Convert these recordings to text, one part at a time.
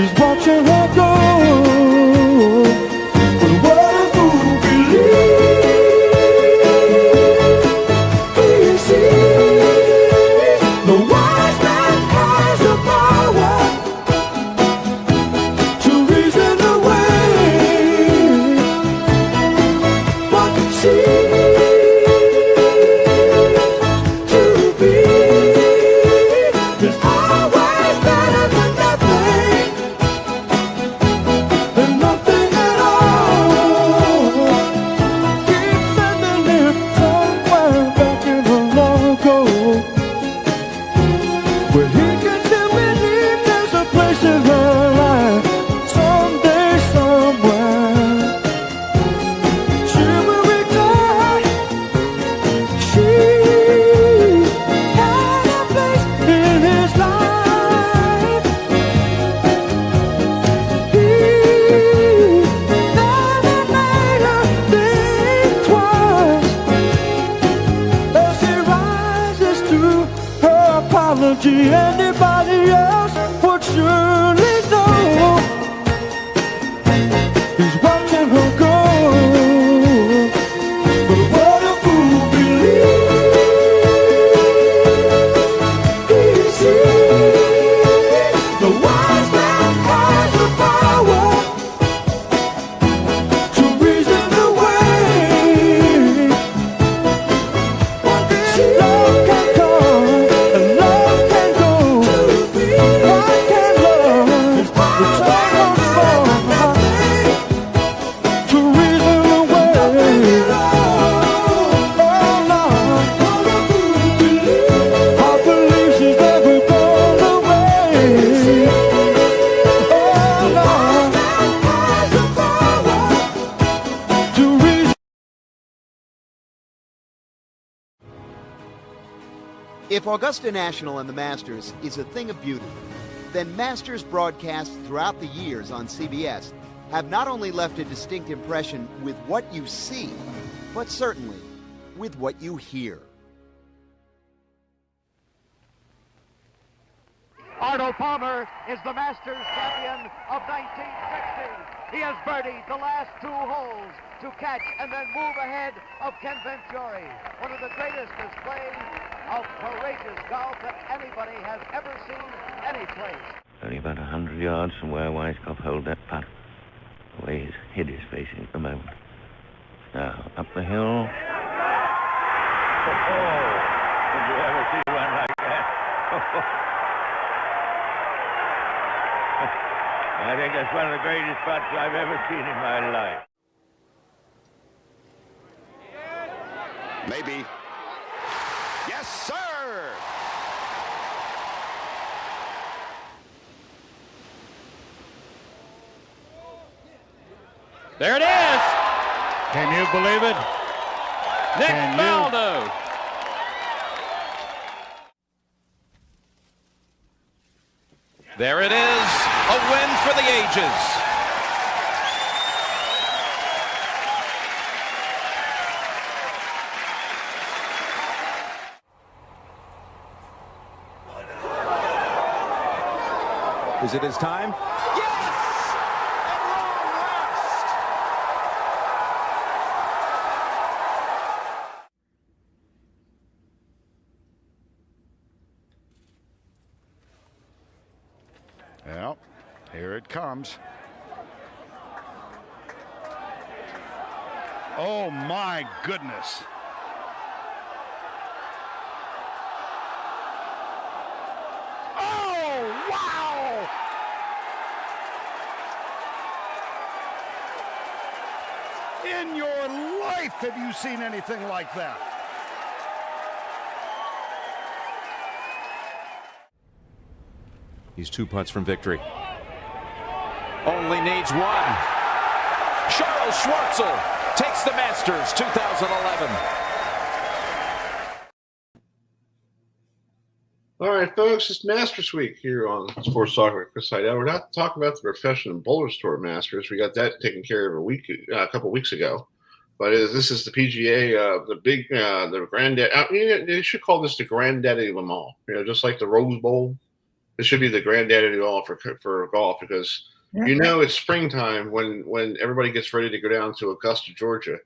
He's watching her go. But what a fool believes. He sees the wise man has the power to reason away what seems to be. There's always better than nothing, than nothing at all. Keep sending him somewhere back in the long ago, where he can still believe there's a place in her life. Someday, somewhere, she will return. She had a place in his life. He never made her think twice as he rises to her apology. Anybody else would surely know. He's watching her go. But what a fool believes. He sees the wise man has the power to reason away what love can come and love can go. Why can't love return once more to reason away? Oh Lord, I believe she's never gone away. Oh Lord, to reason. If Augusta National and the Masters is a thing of beauty, then Masters broadcasts throughout the years on CBS have not only left a distinct impression with what you see, but certainly with what you hear. Arnold Palmer is the Masters champion of 1960. He has birdied the last 2 holes to catch and then move ahead of Ken Venturi. One of the greatest displays of courageous golf that anybody has ever seen any place. Only about 100 yards from where Weiskopf held that putt. The way his head is facing at the moment. Now, up the hill. Oh, did you ever see one like that? I think that's one of the greatest putts I've ever seen in my life. Maybe. Yes, sir! There it is. Can you believe it? Nick Faldo. There it is. A win for the ages. Is it his time? Well, here it comes. Oh, my goodness. Oh, wow! In your life, have you seen anything like that? He's 2 putts from victory. Only needs 1. Charles Schwartzel takes the Masters 2011. All right, folks, it's Masters Week here on Sports Talk with Chris Heidel. We're not talking about the Professional Bowlers Tour Masters. We got that taken care of a couple weeks ago. But this is the PGA, the granddad. They should call this the granddaddy of them all. You know, just like the Rose Bowl. this should be the granddaddy of all for golf, because it's springtime when everybody gets ready to go down to Augusta, Georgia,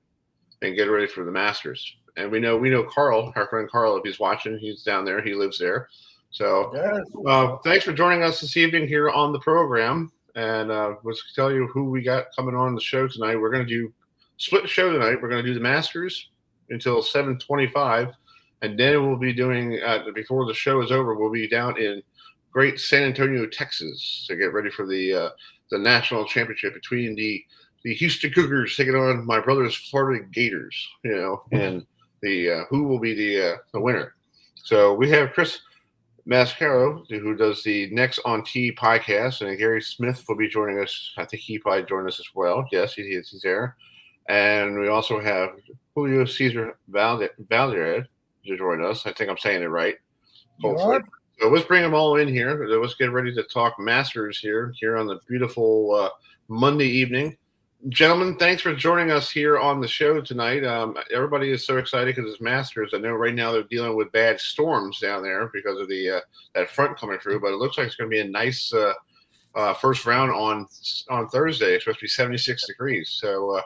and get ready for the Masters. And we know Carl, our friend Carl, if he's watching, he's down there. He lives there. So thanks for joining us this evening here on the program. And let's tell you who we got coming on the show tonight. We're going to do split show tonight. We're going to do the Masters until 7:25, and then we'll be doing before the show is over. We'll be down in great San Antonio, Texas, to get ready for the national championship between the Houston Cougars taking on my brother's Florida Gators. And the who will be the winner. So we have Chris Mascaro, who does the Next on Tee podcast, and Garry Smith will be joining us. I think he probably joined us as well. Yes, he's there. And we also have Julio Cesar Valdera to join us. I think I'm saying it right. Hopefully. So let's bring them all in here. Let's get ready to talk Masters here on the beautiful Monday evening. Gentlemen, thanks for joining us here on the show tonight. Everybody is so excited because it's Masters. I know right now they're dealing with bad storms down there because of the that front coming through, but it looks like it's going to be a nice first round on Thursday. It's supposed to be 76 degrees. So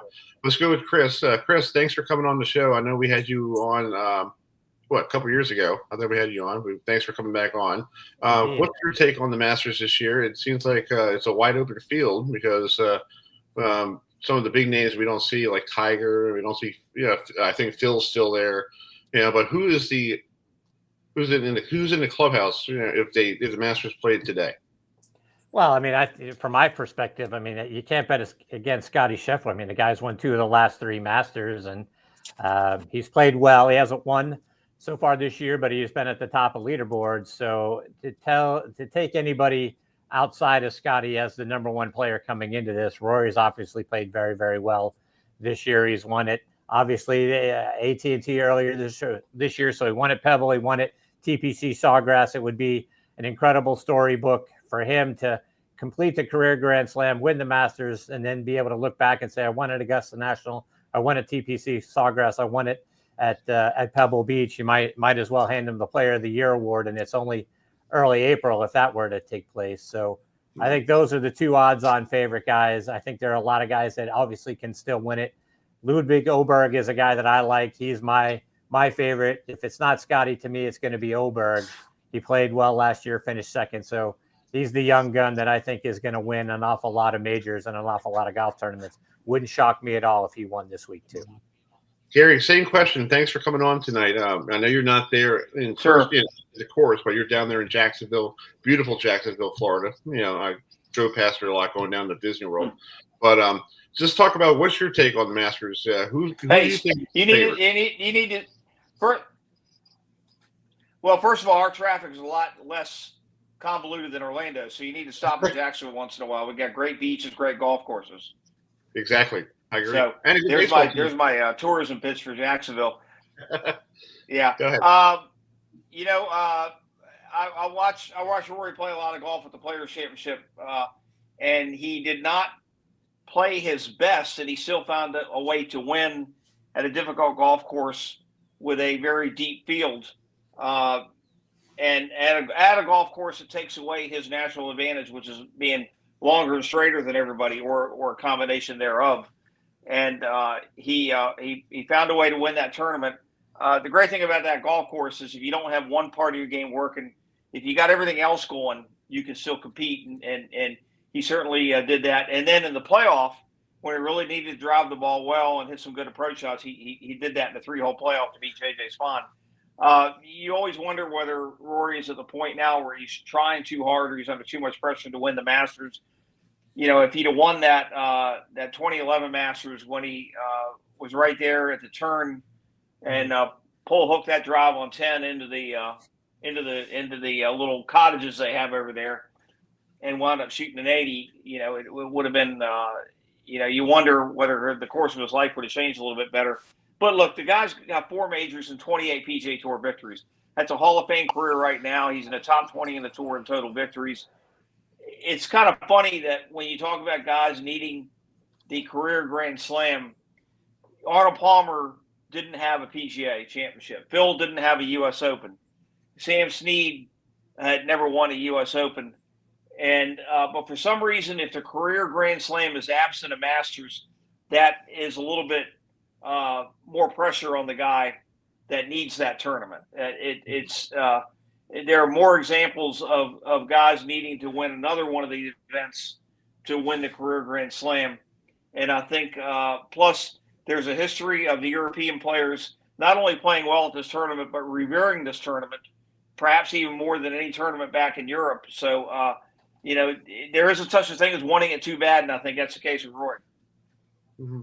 let's go with Chris. Chris, thanks for coming on the show. I know we had you on a couple years ago. I think we had you on. Thanks for coming back on. What's your take on the Masters this year? It seems like it's a wide open field because some of the big names we don't see, like Tiger. We don't see. I think Phil's still there. But who's in the clubhouse? If the Masters played today. Well, I mean, from my perspective, I mean, you can't bet against Scotty Scheffler. I memean, the guy's won 2 of the last 3 Masters, and he's played well. He hasn't won so far this year, but he's been at the top of leaderboards. So to take anybody outside of Scotty as the number 1 player coming into this, Rory's obviously played very, very well this year. He's won it, obviously, AT&T earlier this year. So he won at Pebble. He won at TPC Sawgrass. It would be an incredible storybook for him to complete the career Grand Slam, win the Masters, and then be able to look back and say, I won at Augusta National, I won at TPC Sawgrass, I won it at Pebble Beach. You might as well hand him the Player of the Year award, and it's only early April if that were to take place. So I think those are the 2 odds-on favorite guys. I think there are a lot of guys that obviously can still win it. Ludwig Oberg is a guy that I like. He's my favorite. If it's not Scotty, to me, it's going to be Oberg. He played well last year, finished second. So he's the young gun that I think is going to win an awful lot of majors and an awful lot of golf tournaments. Wouldn't shock me at all if he won this week too. Garry, same question. Thanks for coming on tonight. I know you're not there in the course, but you're down there in Jacksonville, beautiful Jacksonville, Florida. I drove past it a lot going down to Disney World. But just talk about what's your take on the Masters. Who do you think? You need to. Well, first of all, our traffic is a lot less convoluted than Orlando, so you need to stop in Jacksonville once in a while. We got great beaches, great golf courses. Exactly. I agree. So there's my tourism pitch for Jacksonville. Yeah. Go ahead. I watch Rory play a lot of golf at the Players Championship, and he did not play his best, and he still found a way to win at a difficult golf course with a very deep field. And at a golf course, it takes away his natural advantage, which is being longer and straighter than everybody, or a combination thereof. And he found a way to win that tournament. The great thing about that golf course is if you don't have one part of your game working, if you got everything else going, you can still compete. And he certainly did that. And then in the playoff, when he really needed to drive the ball well and hit some good approach shots, he did that in the 3-hole playoff to beat J.J. Spahn. You always wonder whether Rory is at the point now where he's trying too hard or he's under too much pressure to win the Masters. If he'd have won that 2011 Masters when he was right there at the turn and pull hook that drive on 10 into the little cottages they have over there and wound up shooting an 80, it would have been you wonder whether the course of his life would have changed a little bit better. But look, the guy's got 4 majors and 28 PGA Tour victories. That's a Hall of Fame career right now. He's in the top 20 in the tour in total victories. It's kind of funny that when you talk about guys needing the career Grand Slam, Arnold Palmer didn't have a PGA championship. Phil didn't have a U.S. Open. Sam Snead had never won a U.S. Open. And but for some reason, if the career Grand Slam is absent of Masters, that is a little bit more pressure on the guy that needs that tournament. There are more examples of guys needing to win another one of these events to win the career Grand Slam. And I think plus there's a history of the European players not only playing well at this tournament, but revering this tournament, perhaps even more than any tournament back in Europe. So, there is such a thing as wanting it too bad, and I think that's the case with Roy. Mm-hmm.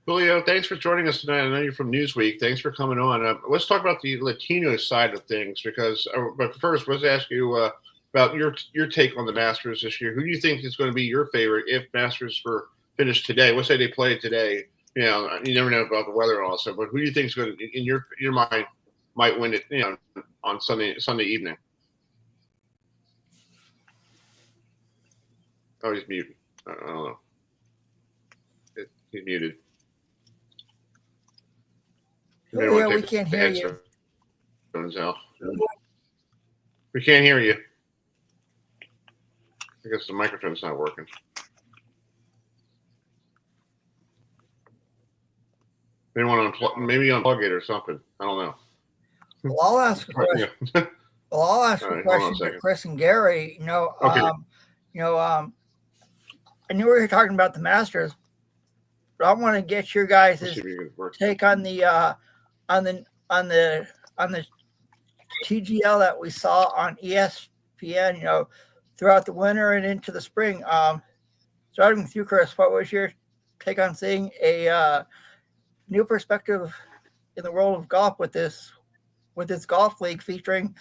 Julio, thanks for joining us tonight. I know you're from Newsweek. Thanks for coming on. Let's talk about the Latino side of things, because but first, let's ask you about your take on the Masters this year. Who do you think is going to be your favorite if Masters were finished today? Let's say they play it today. You never know about the weather and all that stuff, but who do you think is going to, in your mind, might win it? On Sunday evening. Oh, he's muted. I don't know. He's muted. Yeah, we can't hear you. We can't hear you. I guess the microphone's not working. Maybe unplug it or something. I don't know. Well, I'll ask a question. I'll ask a question to Chris and Garry. Okay. I knew we were talking about the Masters, but I want to get your guys' take on the TGL that we saw on ESPN. Throughout the winter and into the spring. Starting with you, Chris, what was your take on seeing a new perspective in the world of golf with this golf league featuring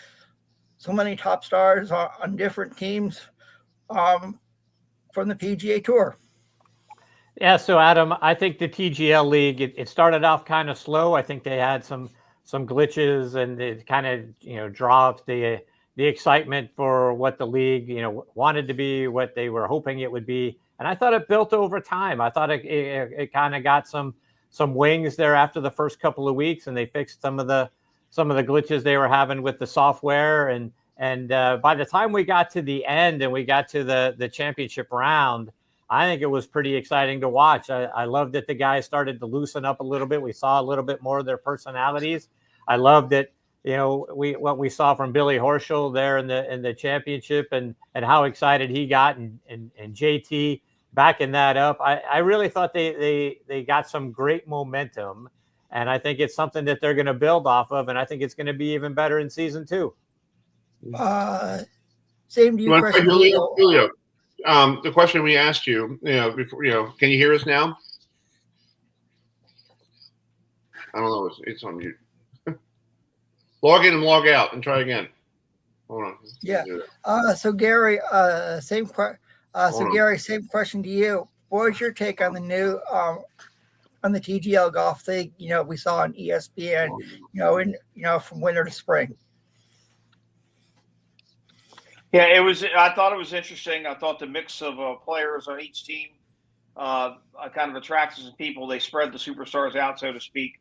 so many top stars on different teams from the PGA Tour? Yeah, so Adam, I think the TGL league, it started off kind of slow. I think they had some glitches, and it kind of dropped the excitement for what the league wanted to be, what they were hoping it would be. And I thought it built over time. I thought it kind of got some wings there after the first couple of weeks, and they fixed some of the glitches they were having with the software. And by the time we got to the end and we got to the championship round, I think it was pretty exciting to watch. I loved that the guys started to loosen up a little bit. We saw a little bit more of their personalities. I loved that, what we saw from Billy Horschel there in the championship and how excited he got, and JT backing that up. I really thought they got some great momentum, and I think it's something that they're going to build off of, and I think it's going to be even better in season 2. Same to you, Chris. Julio. The question we asked you, before, can you hear us now? I don't know. It's on mute. Log in and log out and try again. Hold on. Yeah. So Garry, same question to you. What was your take on the new on the TGL Golf League? We saw on ESPN. From winter to spring. Yeah, I thought it was interesting. I thought the mix of players on each team kind of attracted some people. They spread the superstars out, so to speak.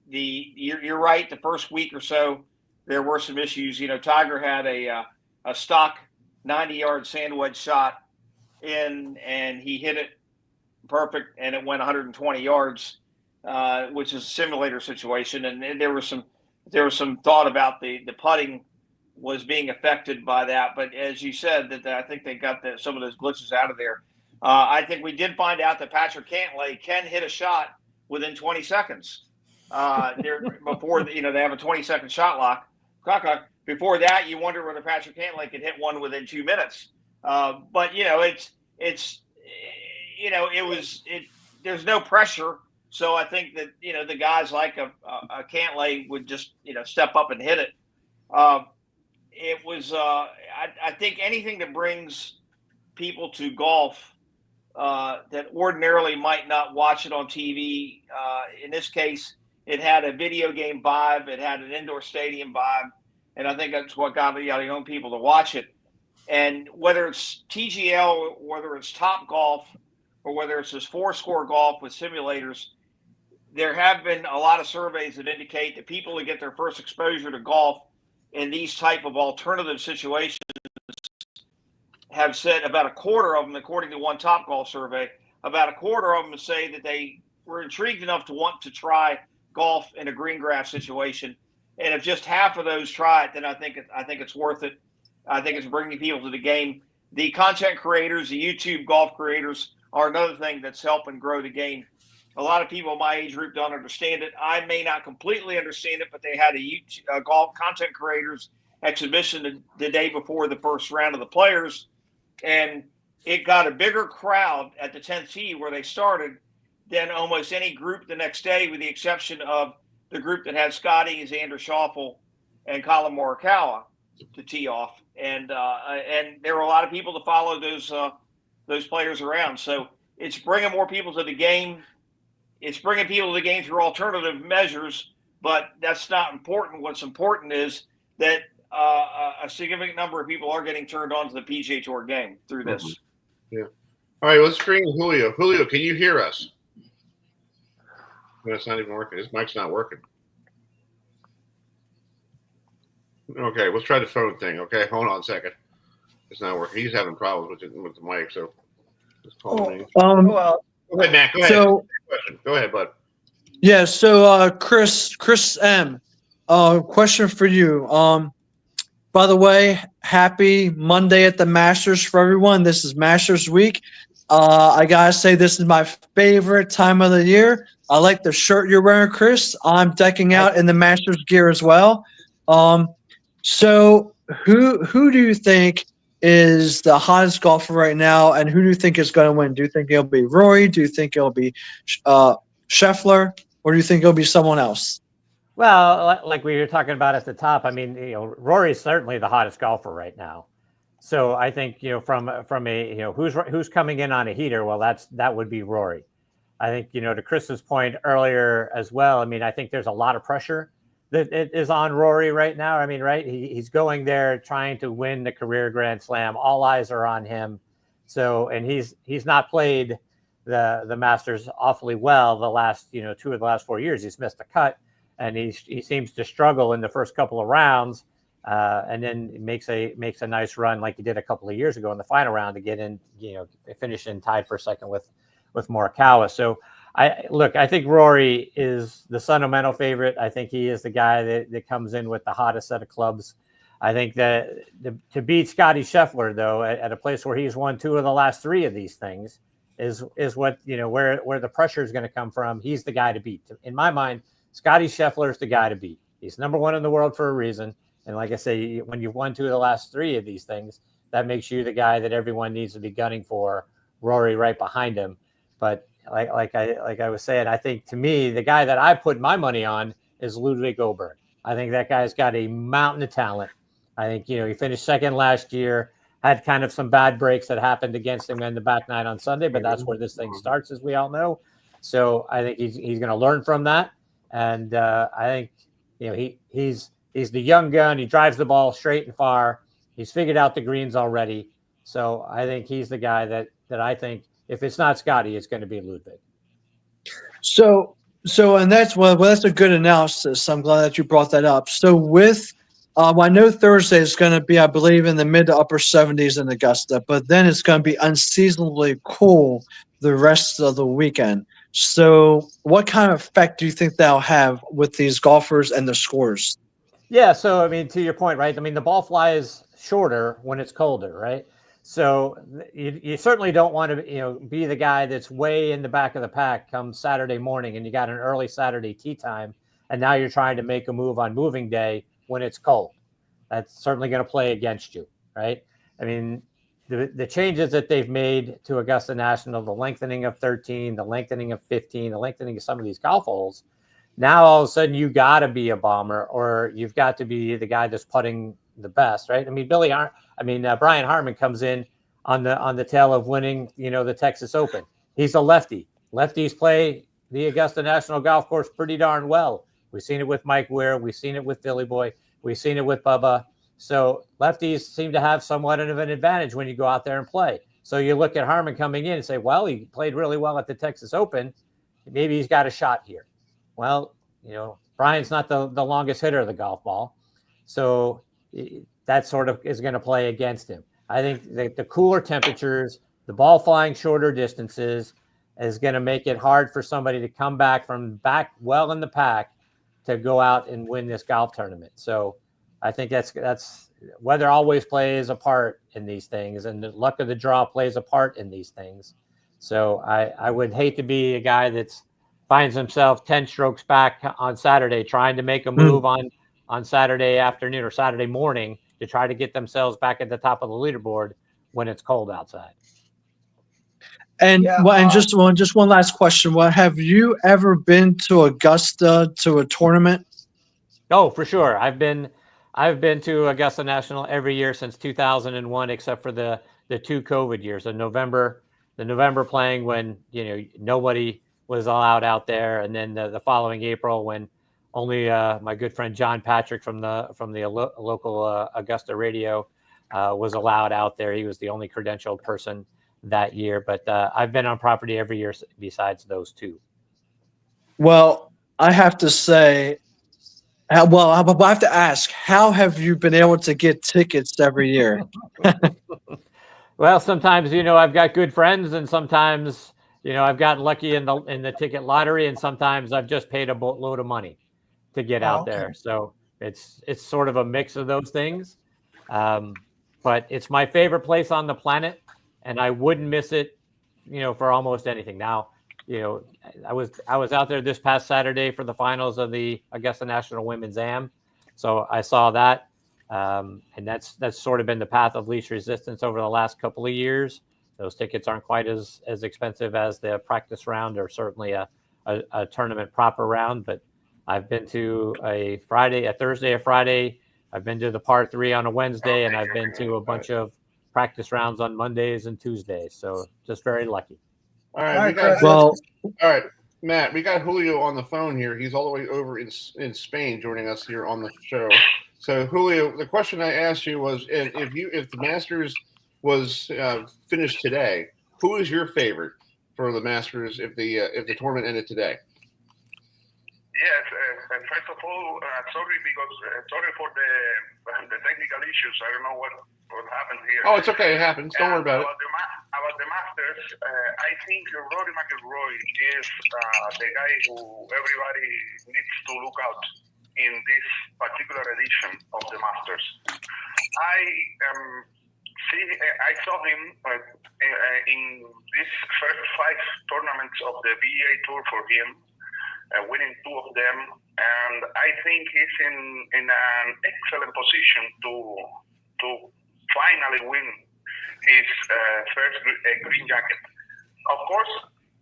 You're right. The first week or so, there were some issues. Tiger had a stock 90-yard sand wedge shot in, and he hit it perfect, and it went 120 yards, which is a simulator situation. And there was some thought about the putting was being affected by that. But as you said, that I think they got some of those glitches out of there. I think we did find out that Patrick Cantlay can hit a shot within 20 seconds. Before they have a 20-second shot lock. Before that, you wonder whether Patrick Cantlay could hit one within 2 minutes. But there's no pressure. So I think that the guys like a Cantlay would just step up and hit it. It was I think anything that brings people to golf that ordinarily might not watch it on TV. In this case, it had a video game vibe. It had an indoor stadium vibe. And I think that's what got the young people to watch it. And whether it's TGL, whether it's Top Golf, or whether it's this 4-score golf with simulators, there have been a lot of surveys that indicate that people who get their first exposure to golf in these type of alternative situations have said about a quarter of them, according to one Topgolf survey, about a quarter of them say that they were intrigued enough to want to try golf in a green grass situation. And if just half of those try it, then I think it's worth it. I think it's bringing people to the game. The content creators, the YouTube golf creators, are another thing that's helping grow the game. A lot of people in my age group don't understand it. I may not completely understand it, but they had a YouTube, golf content creators exhibition the day before the first round of the Players, and it got a bigger crowd at the 10th tee where they started than almost any group the next day, with the exception of the group that had Scotty, Xander Schauffele, and Colin Morikawa to tee off. And there were a lot of people to follow those players around. So it's bringing more people to the game. It's bringing people to the game through alternative measures, but that's not important. What's important is that a significant number of people are getting turned on to the PGA Tour game through this. Yeah. All right, let's bring Julio. Julio, can you hear us? No, it's not even working. His mic's not working. Okay, let's try the phone thing. Okay, hold on a second. It's not working. He's having problems with the mic, so just call me. Well, Go ahead, Matt. Go ahead. So, Go ahead, bud. yeah, so Chris M, question for you. By the way, happy Monday at the Masters for everyone. This is Masters Week. I gotta say, this is my favorite time of the year. I like the shirt you're wearing, Chris. I'm decking out in the Masters gear as well. So who do you think is the hottest golfer right now, and who do you think is going to win? Do you think it'll be Rory? Do you think it'll be Scheffler, or do you think it'll be someone else? Well, like we were talking about at the top, I mean, Rory is certainly the hottest golfer right now. So I think, from a, who's coming in on a heater, well, that would be Rory. I think, to Chris's point earlier as well, I mean, I think there's a lot of pressure that is on Rory right now. I mean, right, he's going there trying to win the career Grand Slam. All eyes are on him. So, and he's not played the Masters awfully well the last, 2 of the last 4 years. He's missed a cut, and he seems to struggle in the first couple of rounds, and then makes a nice run like he did a couple of years ago in the final round to get in, finish in tied for second with Morikawa. So I think Rory is the sentimental favorite. I think he is the guy that comes in with the hottest set of clubs. I think that to beat Scotty Scheffler, though, at a place where he's won 2 of the last 3 of these things is what, where the pressure is going to come from. He's the guy to beat. In my mind, Scotty Scheffler is the guy to beat. He's number 1 in the world for a reason. And like I say, when you've won 2 of the last 3 of these things, that makes you the guy that everyone needs to be gunning for. Rory right behind him. But like I was saying, I think to me, the guy that I put my money on is Ludwig Åberg. I think that guy's got a mountain of talent. I think, he finished second last year, had kind of some bad breaks that happened against him in the back nine on Sunday, but that's where this thing starts, as we all know. So I think he's going to learn from that. And I think, he's the young gun. He drives the ball straight and far. He's figured out the greens already. So I think he's the guy that I think, if it's not Scotty, it's going to be Ludwig. So, and that's that's a good analysis. I'm glad that you brought that up. So with, I know Thursday is going to be, I believe, in the mid to upper 70s in Augusta, but then it's going to be unseasonably cool the rest of the weekend. So what kind of effect do you think that'll have with these golfers and the scores? Yeah. So, I mean, to your point, right? I mean, the ball flies shorter when it's colder, right? So you certainly don't want to, be the guy that's way in the back of the pack come Saturday morning and you got an early Saturday tee time, and now you're trying to make a move on moving day when it's cold. That's certainly going to play against you, right? I mean, the changes that they've made to Augusta National, the lengthening of 13, the lengthening of 15, the lengthening of some of these golf holes, now all of a sudden you got to be a bomber, or you've got to be the guy that's putting the best, right? I mean, Brian Harman comes in on the tail of winning, the Texas Open. He's a lefty. Lefties play the Augusta National Golf Course pretty darn well. We've seen it with Mike Weir. We've seen it with Billy Boy. We've seen it with Bubba. So lefties seem to have somewhat of an advantage when you go out there and play. So you look at Harman coming in and say, well, he played really well at the Texas Open. Maybe he's got a shot here. Well, Brian's not the longest hitter of the golf ball. So that sort of is going to play against him. I think the cooler temperatures, the ball flying shorter distances, is going to make it hard for somebody to come back from back well in the pack to go out and win this golf tournament. So I think that's weather always plays a part in these things, and the luck of the draw plays a part in these things. So I would hate to be a guy that's finds himself 10 strokes back on Saturday trying to make a move on Saturday afternoon or Saturday morning to try to get themselves back at the top of the leaderboard when it's cold outside. And just one last question. Have you ever been to Augusta to a tournament? Oh, for sure. I've been to Augusta National every year since 2001, except for the 2 COVID years. The November playing when nobody was allowed out there, and then the following April when only my good friend John Patrick from the local Augusta radio was allowed out there. He was the only credentialed person that year, but I've been on property every year besides those 2. Well, I have to say, I have to ask, how have you been able to get tickets every year? Well, sometimes I've got good friends, and sometimes I've gotten lucky in the ticket lottery, and sometimes I've just paid a boatload of money to get out there. So it's sort of a mix of those things. But it's my favorite place on the planet, and I wouldn't miss it, for almost anything. Now, I was out there this past Saturday for the finals of the Augusta National Women's Am, so I saw that, and that's sort of been the path of least resistance over the last couple of years. Those tickets aren't quite as expensive as the practice round or certainly a tournament proper round, but I've been to a Thursday, a Friday. I've been to the par 3 on a Wednesday, and I've been to a bunch of practice rounds on Mondays and Tuesdays. So just very lucky. All right, Matt, we got Julio on the phone here. He's all the way over in Spain joining us here on the show. So Julio, the question I asked you was, if the Masters was finished today, who is your favorite for the Masters if the tournament ended today? Yes, and first of all, sorry for the technical issues. I don't know what happened here. Oh, it's okay. It happens. Don't worry about it. About the Masters, I think Rory McIlroy is the guy who everybody needs to look out in this particular edition of the Masters. I saw him in these first 5 tournaments of the PGA Tour for him, winning 2 of them, and I think he's in an excellent position to finally win his first green jacket. Of course,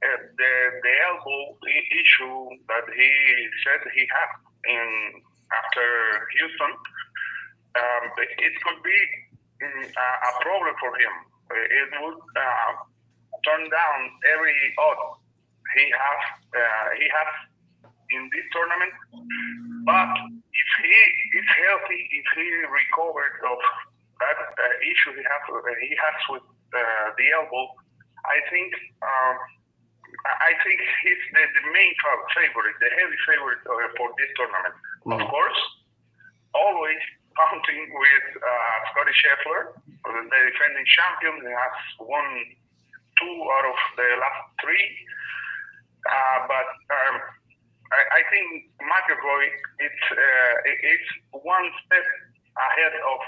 the elbow issue that he said he had after Houston, it could be a problem for him. It would turn down every odd he has in this tournament. But if he is healthy, if he recovered of that issue he has with the elbow, I think he's the main favorite, the heavy favorite for this tournament. Of course, always counting with Scottie Scheffler, the defending champion. He has won 2 out of the last 3. But I think McIlroy it's one step ahead of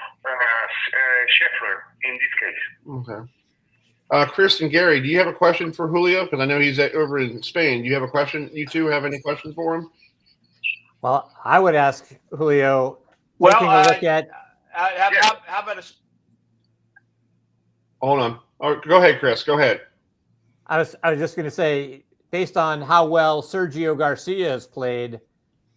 Scheffler in this case. Okay. Chris and Garry, do you have a question for Julio? Because I know he's over in Spain. Do you have a question? You two have any questions for him? Well, I would ask Julio. Well, taking a look at. How about a? Hold on. Oh, go ahead, Chris. Go ahead. I was just going to say, based on how well Sergio Garcia has played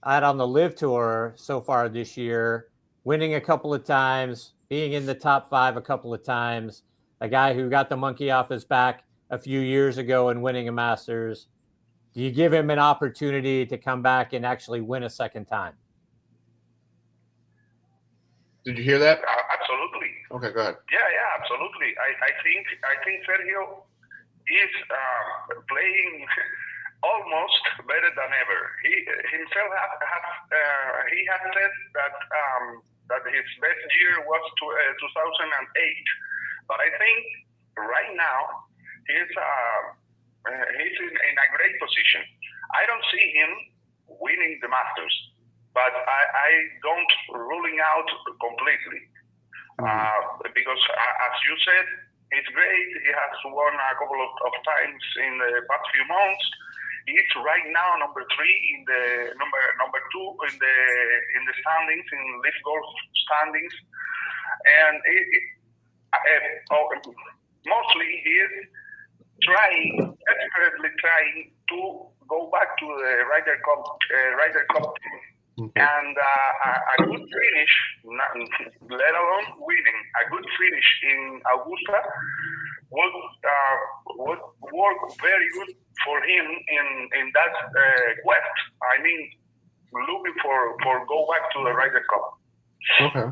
out on the LIV Tour so far this year, winning a couple of times, being in the top 5 a couple of times, a guy who got the monkey off his back a few years ago and winning a Masters, do you give him an opportunity to come back and actually win a second time? Did you hear that? Absolutely. Okay, go ahead. Yeah, absolutely. I think Sergio is playing almost better than ever. He himself has said that that his best year was 2008. But I think right now he's in a great position. I don't see him winning the Masters, but I don't ruling out completely. Because as you said, he's great. He has won a couple of times in the past few months. He's right now number 3 in the number 2 in the standings, in Leaf Golf standings, and mostly he is desperately trying to go back to the Ryder Cup team. And a good finish, let alone winning, a good finish in Augusta would work very good for him in that quest. I mean, looking for go back to the Ryder Cup. Okay.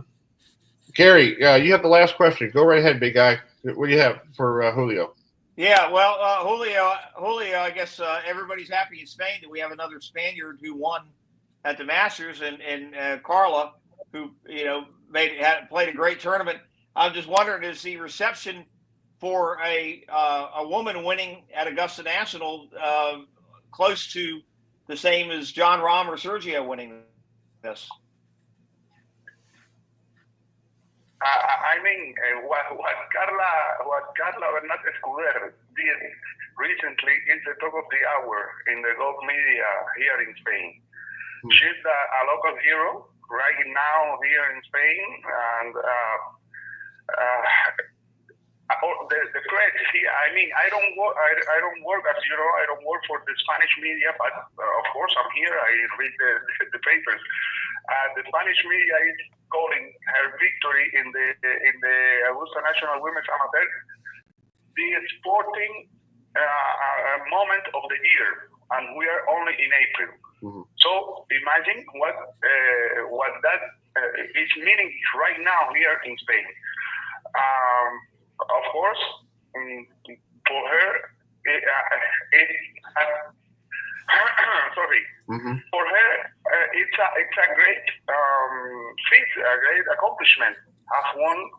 Gary, you have the last question. Go right ahead, big guy. What do you have for Julio? Yeah, well, Julio, I guess everybody's happy in Spain that we have another Spaniard who won at the Masters, and Carla, who played a great tournament. I'm just wondering, is the reception for a woman winning at Augusta National close to the same as John Rahm or Sergio winning this? I mean, what Carla Bernat Escudero did recently is the talk of the hour in the golf media here in Spain. She's a local hero right now here in Spain, and the press here. I mean, I don't work, as you know, I don't work for the Spanish media, but of course I'm here. I read the papers. The Spanish media is calling her victory in the Augusta National Women's Amateur the sporting moment of the year, and we are only in April. So imagine what that is meaning right now here in Spain. Of course, for her, for her, it's a great feat, a great accomplishment. Have won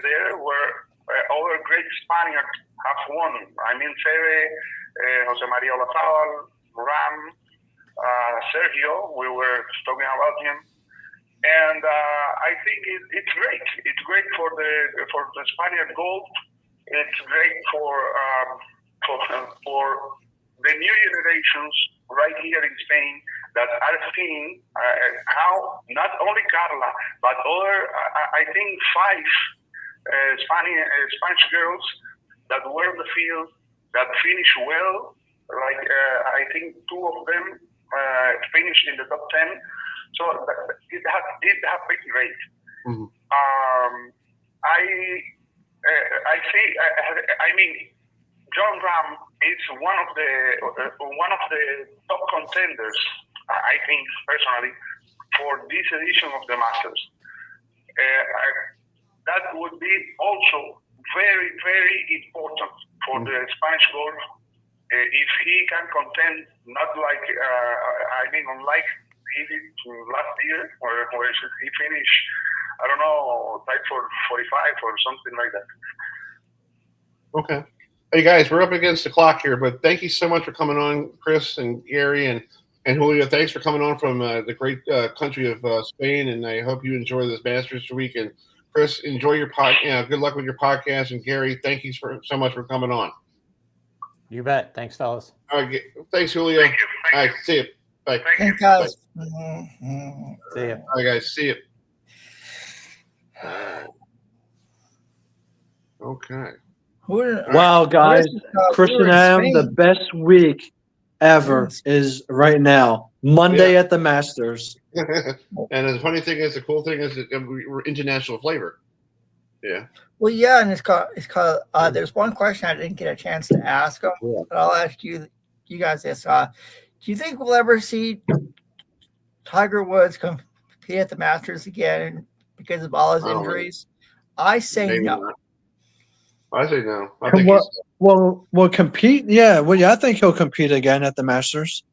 there where other great Spaniards have won. I mean, Seve, Jose Maria Olazábal, Ram. Sergio, we were talking about him, and I think it's great. It's great for the Spaniard golf. It's great for the new generations right here in Spain that are seeing how not only Carla but other I think 5 Spanish girls that were in the field that finished well. Like I think 2 of them finished in the top 10, so it has been great. I see. I mean, John Rahm is one of the top contenders. I think personally for this edition of the Masters. That would be also very, very important for the Spanish golf. If he can contend, not like, unlike he did last year, where he finished, I don't know, tied for 45 or something like that. Okay. Hey, guys, we're up against the clock here, but thank you so much for coming on, Chris and Gary and Julio. Thanks for coming on from the great country of Spain, and I hope you enjoy this Masters week. And Chris, enjoy your good luck with your podcast. And Gary, thank you so much for coming on. You bet. Thanks, fellas. All right. Thanks, Julio. Thank you. All right. See you. Bye. Thanks, guys. See ya. All right, guys. See you. Okay. Wow, guys. Christian M, the best week ever is right now. Monday at the Masters. And the funny thing is, the cool thing is that we're international flavor. Yeah. Well, yeah, and it's called. There's one question I didn't get a chance to ask them, but I'll ask you guys this. Do you think we'll ever see Tiger Woods compete at the Masters again because of all his injuries? I say no. Not. I say no. I think well, compete. Yeah. Well, yeah, I think he'll compete again at the Masters.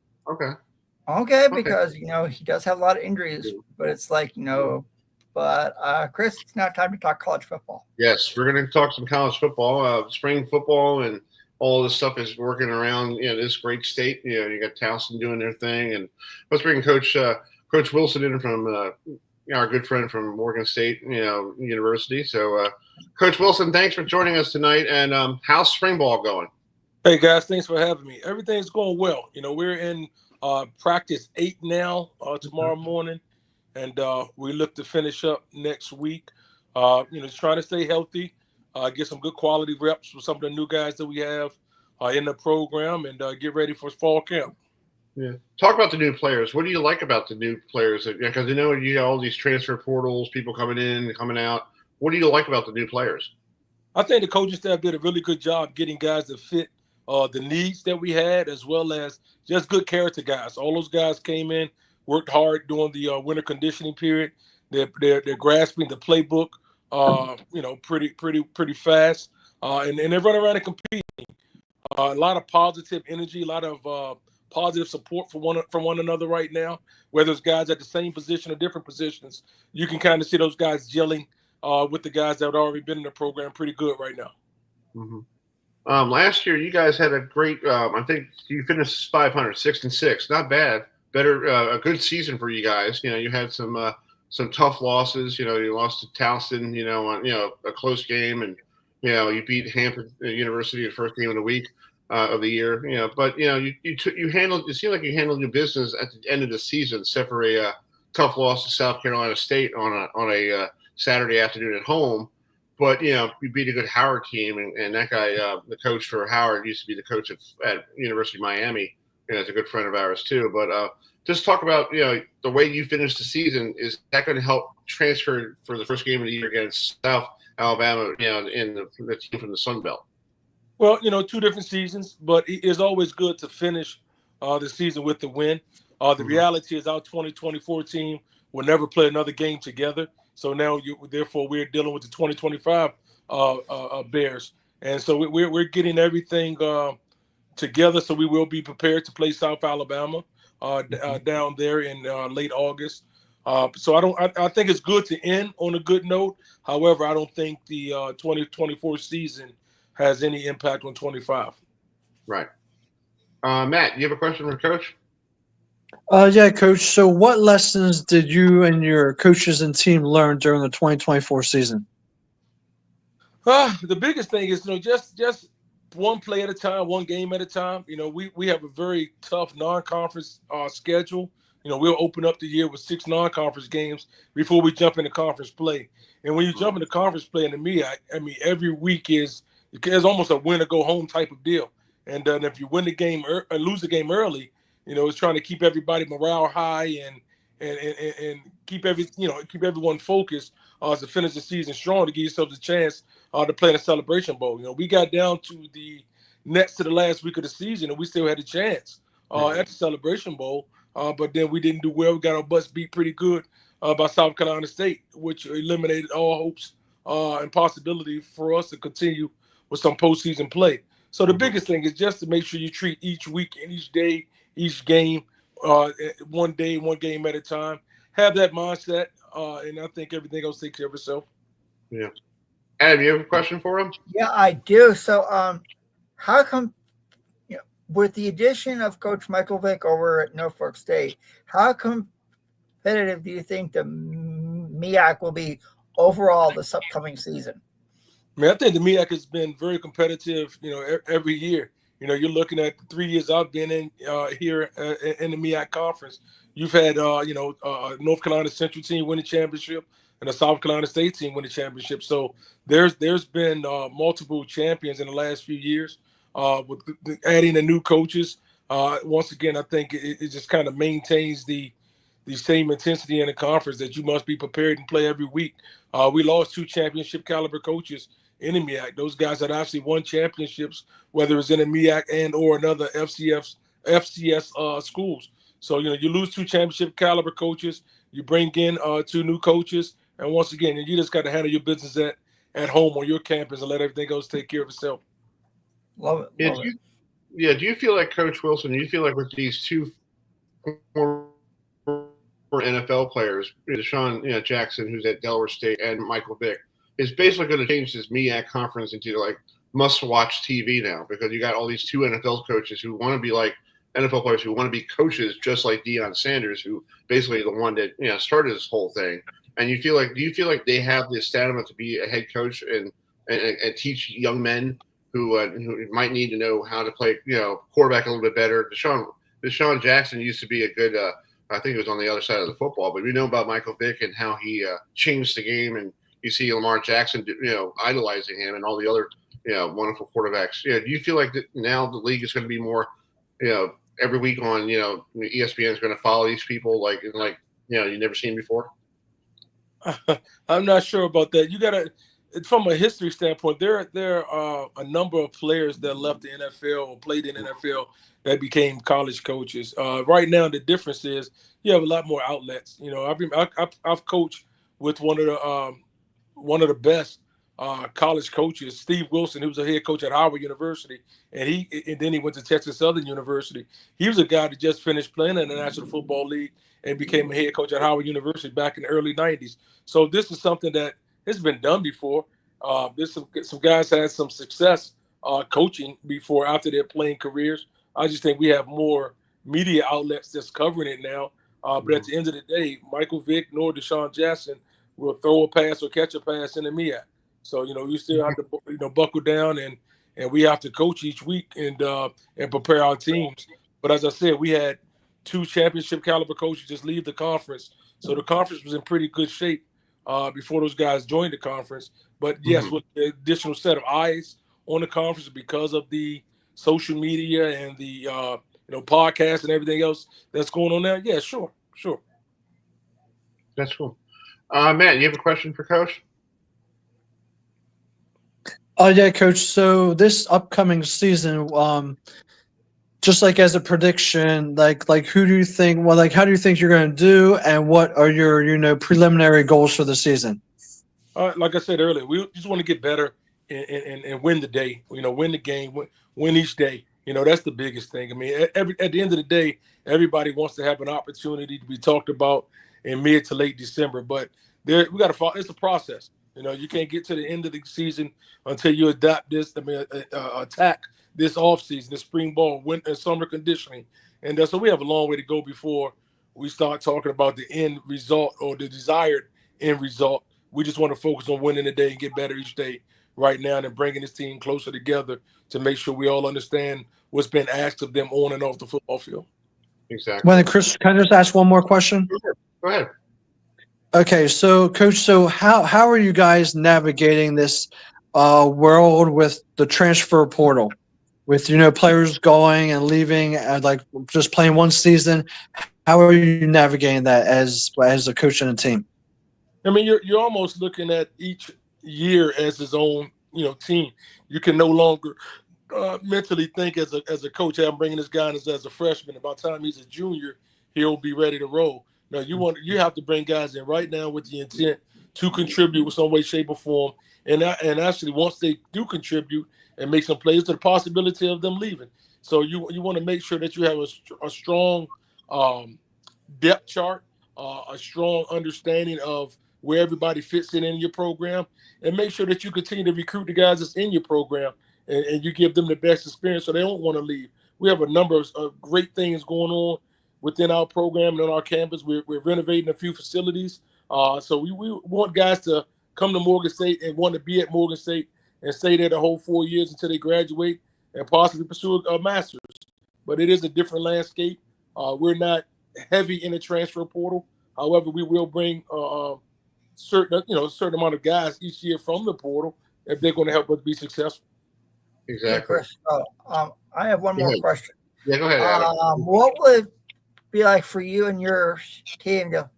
Okay, because he does have a lot of injuries, but it's like but But Chris, it's now time to talk college football. Yes, we're going to talk some college football, spring football, and all this stuff is working around this great state. You got Towson doing their thing, and let's bring Coach Wilson in from our good friend from Morgan State University. So, Coach Wilson, thanks for joining us tonight. And how's spring ball going? Hey guys, thanks for having me. Everything's going well. We're in practice 8 now tomorrow morning, and we look to finish up next week. Trying to stay healthy, get some good quality reps with some of the new guys that we have in the program, and get ready for fall camp. Yeah. Talk about the new players. What do you like about the new players? Because you got all these transfer portals, people coming in, coming out. What do you like about the new players? I think the coaching staff did a really good job getting guys that fit the needs that we had, as well as just good character guys. All those guys came in, worked hard during the winter conditioning period. They're grasping the playbook, pretty fast, and they're running around and competing. A lot of positive energy, a lot of positive support from one another right now. Whether it's guys at the same position or different positions, you can kind of see those guys gelling with the guys that had already been in the program pretty good right now. Mm-hmm. Last year, you guys had a great. I think you finished 500, 6-6. Not bad. Better, a good season for you guys. You had some tough losses. You lost to Towson. On a close game, and you beat Hampton University the first game of the week. Of the year, but you handled. It seemed like you handled your business at the end of the season, except for a tough loss to South Carolina State on a Saturday afternoon at home. But you beat a good Howard team, and that guy, the coach for Howard, used to be the coach at University of Miami, and is a good friend of ours too. But just talk about the way you finished the season. Is that going to help transfer for the first game of the year against South Alabama? In the team from the Sun Belt. Well, 2 different seasons, but it's always good to finish the season with the win. The reality is our 2024 team will never play another game together. So now, therefore, we're dealing with the 2025 Bears. And so we're getting everything together, so we will be prepared to play South Alabama down there in late August. So I think it's good to end on a good note. However, I don't think the 2024 season has any impact on 25. Right. Matt, you have a question for Coach? Yeah, Coach. So what lessons did you and your coaches and team learn during the 2024 season? The biggest thing is, just one play at a time, one game at a time. We have a very tough non-conference schedule. We'll open up the year with 6 non-conference games before we jump into conference play. And when you jump into conference play in the MEAC, I mean, every week is almost a win or go home type of deal. And if you win the game or lose the game early, it's trying to keep everybody morale high and keep everyone focused to finish the season strong, to give yourselves a chance to play in a Celebration Bowl. We got down to the next to the last week of the season, and we still had a chance at the Celebration Bowl. But then we didn't do well. We got our butts beat pretty good by South Carolina State, which eliminated all hopes and possibility for us to continue with some postseason play. So the biggest thing is just to make sure you treat each week and each day, each game, one day, one game at a time. Have that mindset, and I think everything else takes care of itself. Yeah. Adam, you have a question for him? Yeah, I do. So how come, with the addition of Coach Michael Vick over at Norfolk State, how competitive do you think the MEAC will be overall this upcoming season? I mean, I think the MEAC has been very competitive, every year. You're looking at the 3 years I've been in here in the MEAC conference. You've had, North Carolina Central team win the championship and a South Carolina State team win the championship. So there's been multiple champions in the last few years. With adding the new coaches, once again, I think it just kind of maintains the same intensity in the conference that you must be prepared and play every week. We lost 2 championship caliber coaches in the MEAC. Those guys had actually won championships, whether it's in the MEAC and or another FCS schools. So, you lose 2 championship caliber coaches, you bring in 2 new coaches, and once again, you just got to handle your business at home on your campus and let everything else take care of itself. Love it. Do you feel like, Coach Wilson, you feel like with these 2 for NFL players, Deshaun Jackson, who's at Delaware State, and Michael Vick, is basically going to change this MEAC conference into like must-watch TV now, because you got all these two NFL coaches who want to be like NFL players, who want to be coaches just like Deion Sanders, who basically the one that started this whole thing. And do you feel like they have the stamina to be a head coach and teach young men who might need to know how to play quarterback a little bit better? Deshaun Jackson used to be a good I think he was on the other side of the football, but we know about Michael Vick and how he changed the game, and you see Lamar Jackson idolizing him and all the other wonderful quarterbacks. Do you feel like now the league is going to be more every week on ESPN is going to follow these people like you've never seen before? I'm not sure about that. You gotta, from a history standpoint, there are a number of players that left the NFL or played in the NFL that became college coaches. Right now, the difference is you have a lot more outlets. I've coached with one of the best college coaches, Steve Wilson, who was a head coach at Howard University, and then he went to Texas Southern University. He was a guy that just finished playing in the National Football League and became a head coach at Howard University back in the early 90s. So this is something that has been done before. There's some guys had some success coaching before after their playing careers. I just think we have more media outlets that's covering it now. But at the end of the day, Michael Vick nor Deshaun Jackson will throw a pass or catch a pass in the MEAC. So, you still have to, buckle down and we have to coach each week and prepare our teams. But as I said, we had 2 championship caliber coaches just leave the conference. So the conference was in pretty good shape before those guys joined the conference. But yes, with the additional set of eyes on the conference because of the social media and the podcast and everything else that's going on there. Yeah, sure. That's cool. Matt, you have a question for Coach? Oh yeah, Coach. So this upcoming season, just like as a prediction, like who do you think? Well, like how do you think you're going to do, and what are your preliminary goals for the season? Like I said earlier, we just want to get better and win the day. Win the game, win each day. That's the biggest thing. I mean, at the end of the day, everybody wants to have an opportunity to be talked about in mid to late December. But we got to follow. It's a process. You can't get to the end of the season until you attack this offseason, the spring ball, winter, summer conditioning. And so we have a long way to go before we start talking about the end result or the desired end result. We just want to focus on winning the day and get better each day right now and bringing this team closer together to make sure we all understand what's been asked of them on and off the football field. Exactly. Well, Chris, can I just ask one more question? Go ahead. Okay, so Coach, how are you guys navigating this world with the transfer portal, with players going and leaving and like just playing one season? How are you navigating that as a coach and a team? I mean, you're almost looking at each year as his own team. You can no longer mentally think as a coach, hey, I'm bringing this guy in as a freshman. And by the time he's a junior, he'll be ready to roll. No, you have to bring guys in right now with the intent to contribute with some way, shape, or form. And actually, once they do contribute and make some plays, to the possibility of them leaving. So you want to make sure that you have a strong depth chart, a strong understanding of where everybody fits in your program, and make sure that you continue to recruit the guys that's in your program and you give them the best experience so they don't want to leave. We have a number of great things going on within our program and on our campus. We're renovating a few facilities. So we want guys to come to Morgan State and want to be at Morgan State and stay there the whole 4 years until they graduate and possibly pursue a master's. But it is a different landscape. We're not heavy in the transfer portal. However, we will bring a certain amount of guys each year from the portal if they're going to help us be successful. Exactly. Hey, Chris, I have one more question. Yeah, go ahead, Adam. What would it be like for you and your team to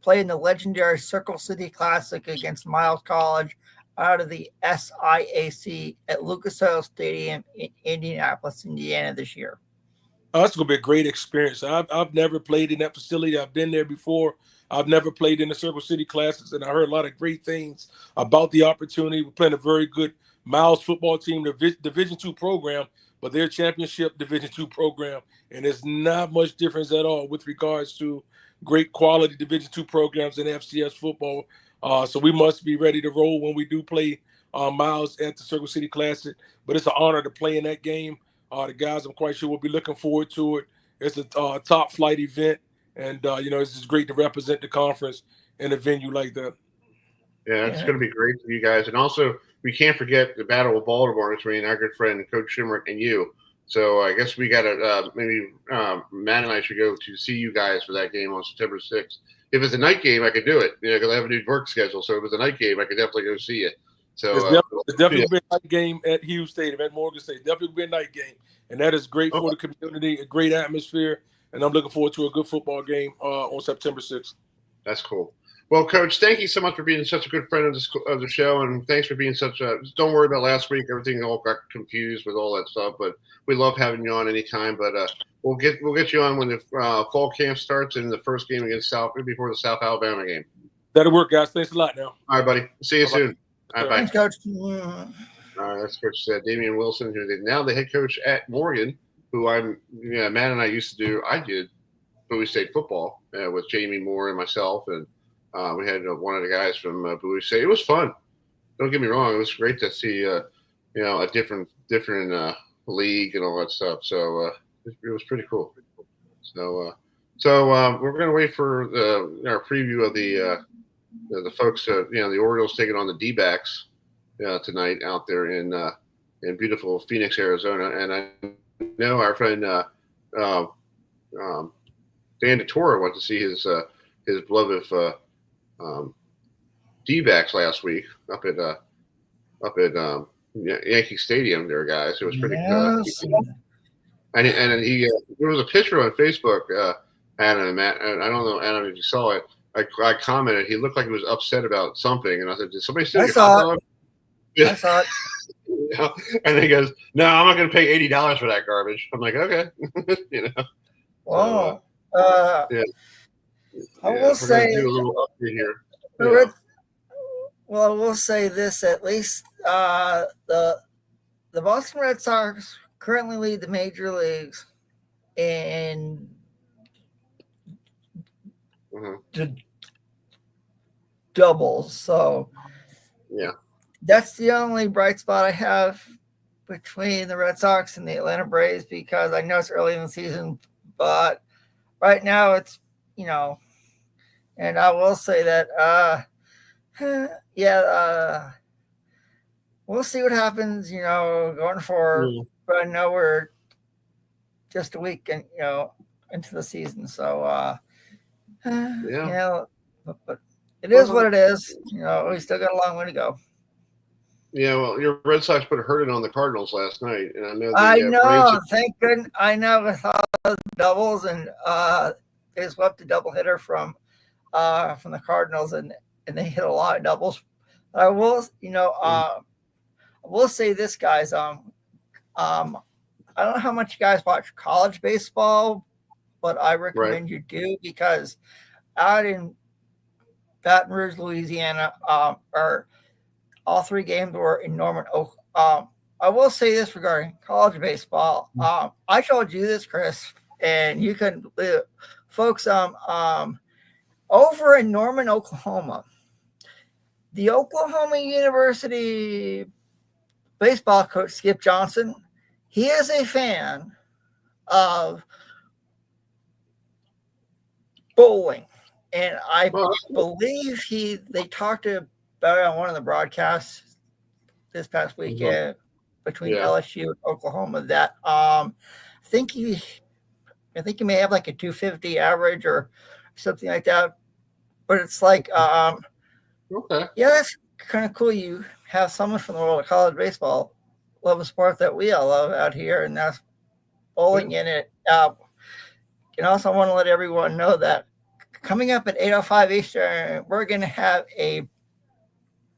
play in the legendary Circle City Classic against Miles College out of the SIAC at Lucas Oil Stadium in Indianapolis, Indiana this year? That's going to be a great experience. I've never played in that facility. I've been there before. I've never played in the Circle City Classics, and I heard a lot of great things about the opportunity. We're playing a very good Miles football team, the Division II program, but their championship Division II program, and there's not much difference at all with regards to great quality Division II programs in FCS football. So we must be ready to roll when we do play Miles at the Circle City Classic. But it's an honor to play in that game. The guys, I'm quite sure, will be looking forward to it. It's a top flight event, and it's just great to represent the conference in a venue like that. Yeah, it's going to be great for you guys. And also, we can't forget the Battle of Baltimore between our good friend Coach Shimmer and you. So I guess we got to maybe Matt and I should go to see you guys for that game on September 6th. If it's a night game, I could do it, because I have a new work schedule. So if it's a night game, I could definitely go see it. So it's definitely be a night game at Hughes Stadium, at Morgan State. Definitely be a night game, and that is great for the community, a great atmosphere, and I'm looking forward to a good football game on September 6th. That's cool. Well, Coach, thank you so much for being such a good friend of the show, and thanks for being such a – don't worry about last week. Everything all got confused with all that stuff, but we love having you on anytime. But we'll get you on when the fall camp starts and the first game against before the South Alabama game. That'll work, guys. Thanks a lot now. All right, buddy. See you soon. All right, Thanks, Coach. All right, that's Coach Damian Wilson, who is now the head coach at Morgan, who Matt and I used to do – I did Bowie State football with Jamie Moore and myself, and we had one of the guys from Bowie State. It was fun. Don't get me wrong. It was great to see, a different league and all that stuff. So it was pretty cool. So we're going to wait for our preview of the folks. The Orioles taking on the DBacks tonight out there in beautiful Phoenix, Arizona. And I know our friend Dan DeTora went to see his beloved DBacks last week up at Yankee Stadium there, guys. It was pretty cool. And he there was a picture on Facebook, Adam and Matt, and I don't know, Adam, if you saw it. I commented, he looked like he was upset about something, and I said, did somebody steal your hot dog? I saw it. And then he goes, no, I'm not going to pay $80 for that garbage. I'm like, okay. Wow. Yeah. I will say, do a little update here. Well, I will say this: at least the Boston Red Sox currently lead the major leagues in doubles. So, yeah, that's the only bright spot I have between the Red Sox and the Atlanta Braves, because I know it's early in the season, but right now it's and I will say that, we'll see what happens, going forward. But I know we're just a week into the season. So, but it is what it is. We still got a long way to go. Yeah, well, your Red Sox put a hurting on the Cardinals last night, and I know. Thank goodness. I know, with all the doubles, and they swept the doubleheader from the Cardinals, and they hit a lot of doubles. I will, I will say this, guys. I don't know how much you guys watch college baseball, but I recommend you do, because out in Baton Rouge, Louisiana, all three games were in Norman, Oklahoma. I will say this regarding college baseball. I told you this, Chris, and you couldn't believe it. Folks, over in Norman, Oklahoma, the Oklahoma University baseball coach, Skip Johnson, he is a fan of bowling. And I believe they talked about it on one of the broadcasts this past weekend between LSU and Oklahoma, that I think he may have like a 250 average or something like that. But it's like, that's kind of cool. You have someone from the world of college baseball love a sport that we all love out here, and that's bowling in it. And also, I want to let everyone know that coming up at 8:05 Eastern, we're going to have a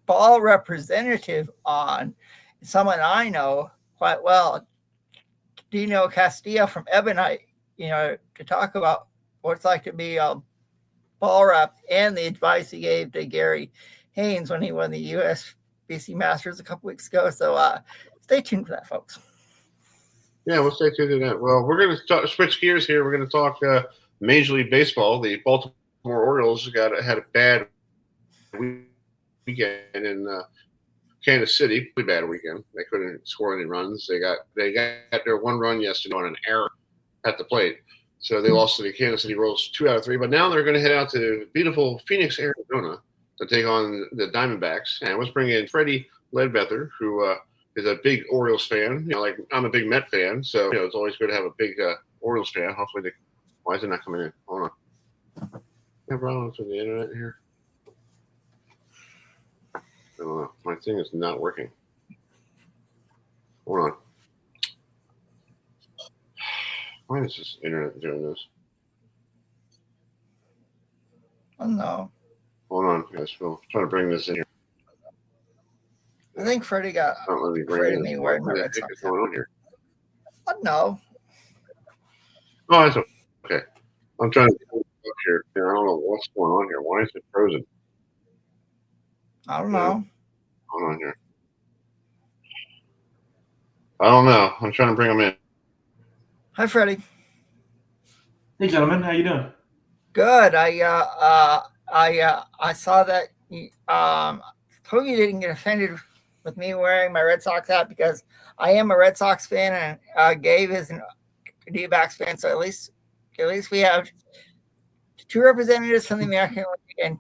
ball representative on, someone I know quite well, DINO Castillo from Ebonite, to talk about what it's like to be a ball rep and the advice he gave to Garry Haynes when he won the USBC Masters a couple weeks ago. So stay tuned for that, folks. Yeah, we'll stay tuned to that. Well, we're going to switch gears here. We're going to talk Major League Baseball, the Baltimore Orioles had a bad weekend in Kansas City. Pretty bad weekend. They couldn't score any runs. They got their one run yesterday on an error at the plate. So they lost to the Kansas City Royals 2 out of 3. But now they're going to head out to beautiful Phoenix, Arizona to take on the Diamondbacks. And let's bring in Freddie Ledbetter, who is a big Orioles fan. Like I'm a big Met fan. So, it's always good to have a big Orioles fan. Hopefully why is it not coming in? Hold on. Have problems with the internet here? I don't know. My thing is not working. Hold on. Why is this internet doing this? Oh, no. Hold on, guys. We'll try to bring this in here. I think Freddie got Freddie me wearing my Red Sox. What's going on here? Oh, no. Oh, that's okay. I'm trying to look here. I don't know what's going on here. Why is it frozen? I don't know. Hold on here. I don't know. I'm trying to bring them in. Hi, Freddie. Hey, gentlemen. How you doing? Good. I saw that hope you didn't get offended with me wearing my Red Sox hat because I am a Red Sox fan and Gabe is a DBacks fan. So at least we have 2 representatives from the American League and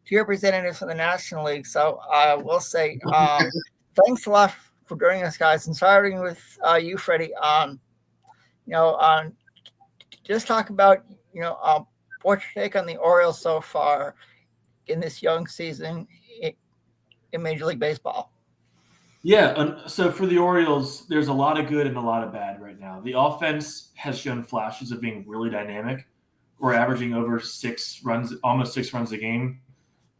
2 representatives from the National League. So I will say thanks a lot for joining us, guys. And starting with you, Freddie. Just talk about what's your take on the Orioles so far in this young season in Major League Baseball? Yeah, so for the Orioles, there's a lot of good and a lot of bad right now. The offense has shown flashes of being really dynamic. We're averaging over 6 runs, almost 6 runs a game.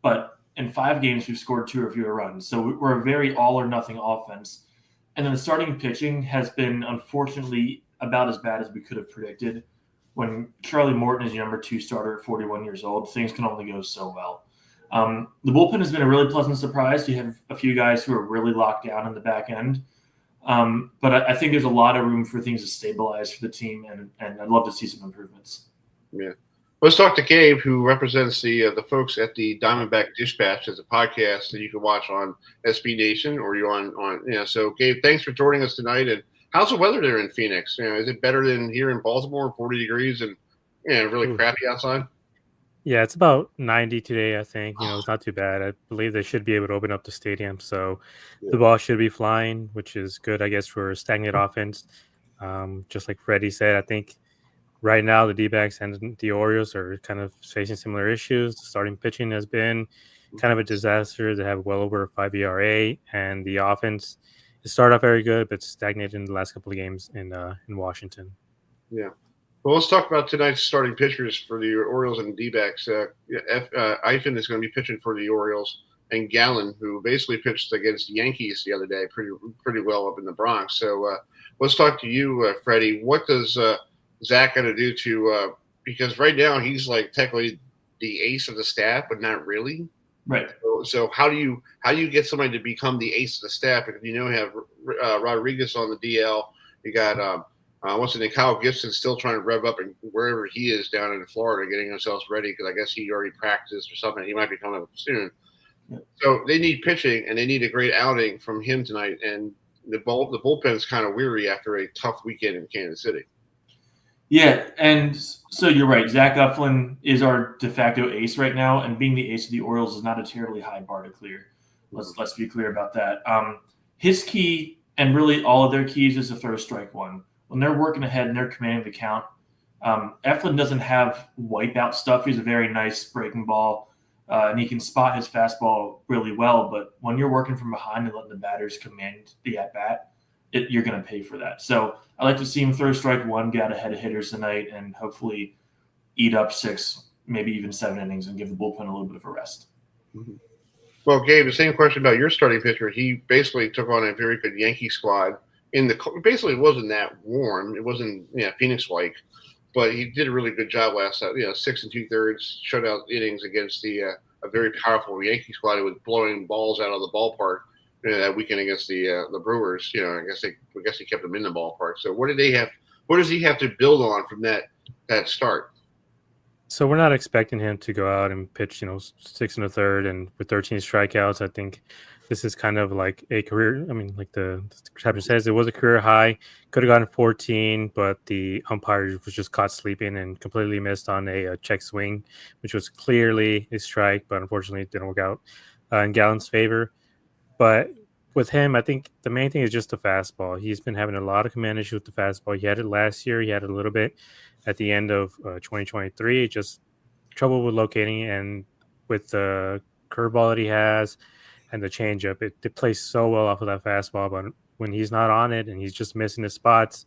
But in 5 games, we've scored 2 or fewer runs. So we're a very all-or-nothing offense. And then the starting pitching has been, unfortunately, about as bad as we could have predicted. When Charlie Morton is your number 2 starter at 41 years old, things can only go so well. The bullpen has been a really pleasant surprise. You have a few guys who are really locked down in the back end. But I think there's a lot of room for things to stabilize for the team, and I'd love to see some improvements. Yeah. Let's talk to Gabe, who represents the folks at the Diamondback Dispatch as a podcast that you can watch on SB Nation or you're on. So, Gabe, thanks for joining us tonight. And how's the weather there in Phoenix? Is it better than here in Baltimore, 40 degrees and really crappy outside? Yeah, it's about 90 today, I think. It's not too bad. I believe they should be able to open up the stadium. So the ball should be flying, which is good, I guess, for a stagnant offense. Just like Freddie said, I think right now the D-backs and the Orioles are kind of facing similar issues. The starting pitching has been kind of a disaster. They have well over a 5 ERA, and the offense it started off very good, but stagnated in the last couple of games in Washington. Yeah. Well, let's talk about tonight's starting pitchers for the Orioles and D-backs. Eichen is going to be pitching for the Orioles, and Gallen, who basically pitched against the Yankees the other day, pretty well up in the Bronx. So let's talk to you, Freddie. What does Zach got to do to because right now he's like technically the ace of the staff, but not really. Right. So how do you get somebody to become the ace of the staff? Because you have Rodriguez on the DL, you got what's his name, Kyle Gibson still trying to rev up and wherever he is down in Florida, getting himself ready because I guess he already practiced or something. He might be coming up soon. Yeah. So they need pitching and they need a great outing from him tonight. And the bullpen's kind of weary after a tough weekend in Kansas City. Yeah, and so you're right. Zach Eflin is our de facto ace right now, and being the ace of the Orioles is not a terribly high bar to clear. Let's be clear about that. His key, and really all of their keys, is to throw strike one. When they're working ahead and they're commanding the count, Eflin doesn't have wipeout stuff. He's a very nice breaking ball, and he can spot his fastball really well. But when you're working from behind and letting the batters command the at-bat, you're going to pay for that. So I like to see him throw strike one, get out ahead of hitters tonight, and hopefully eat up 6, maybe even 7 innings and give the bullpen a little bit of a rest. Mm-hmm. Well, Gabe, the same question about your starting pitcher. He basically took on a very good Yankee squad. Basically, it wasn't that warm. It wasn't Phoenix-like, but he did a really good job last night. 6 2/3 shutout innings against a very powerful Yankee squad who was blowing balls out of the ballpark. That weekend against the Brewers, I guess he kept them in the ballpark. So what does he have to build on from that start? So we're not expecting him to go out and pitch, 6 1/3 and with 13 strikeouts. I think this is kind of like a career. I mean, like the captain says, it was a career high. Could have gotten 14, but the umpire was just caught sleeping and completely missed on a check swing, which was clearly a strike, but unfortunately it didn't work out in Gallen's favor. But with him, I think the main thing is just the fastball. He's been having a lot of command issues with the fastball. He had it last year. He had it a little bit at the end of 2023. Just trouble with locating, and with the curveball that he has and the changeup, it plays so well off of that fastball. But when he's not on it and he's just missing his spots,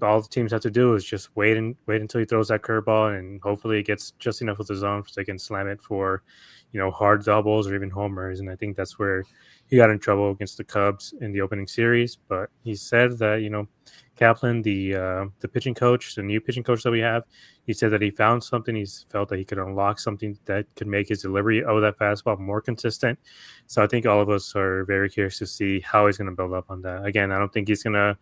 all the teams have to do is just wait until he throws that curveball, and hopefully it gets just enough of the zone so they can slam it for, hard doubles or even homers. And I think that's where he got in trouble against the Cubs in the opening series. But he said that, Kaplan, the pitching coach, the new pitching coach that we have, he said that he found something. He felt that he could unlock something that could make his delivery of that fastball more consistent. So I think all of us are very curious to see how he's going to build up on that. Again, I don't think he's going to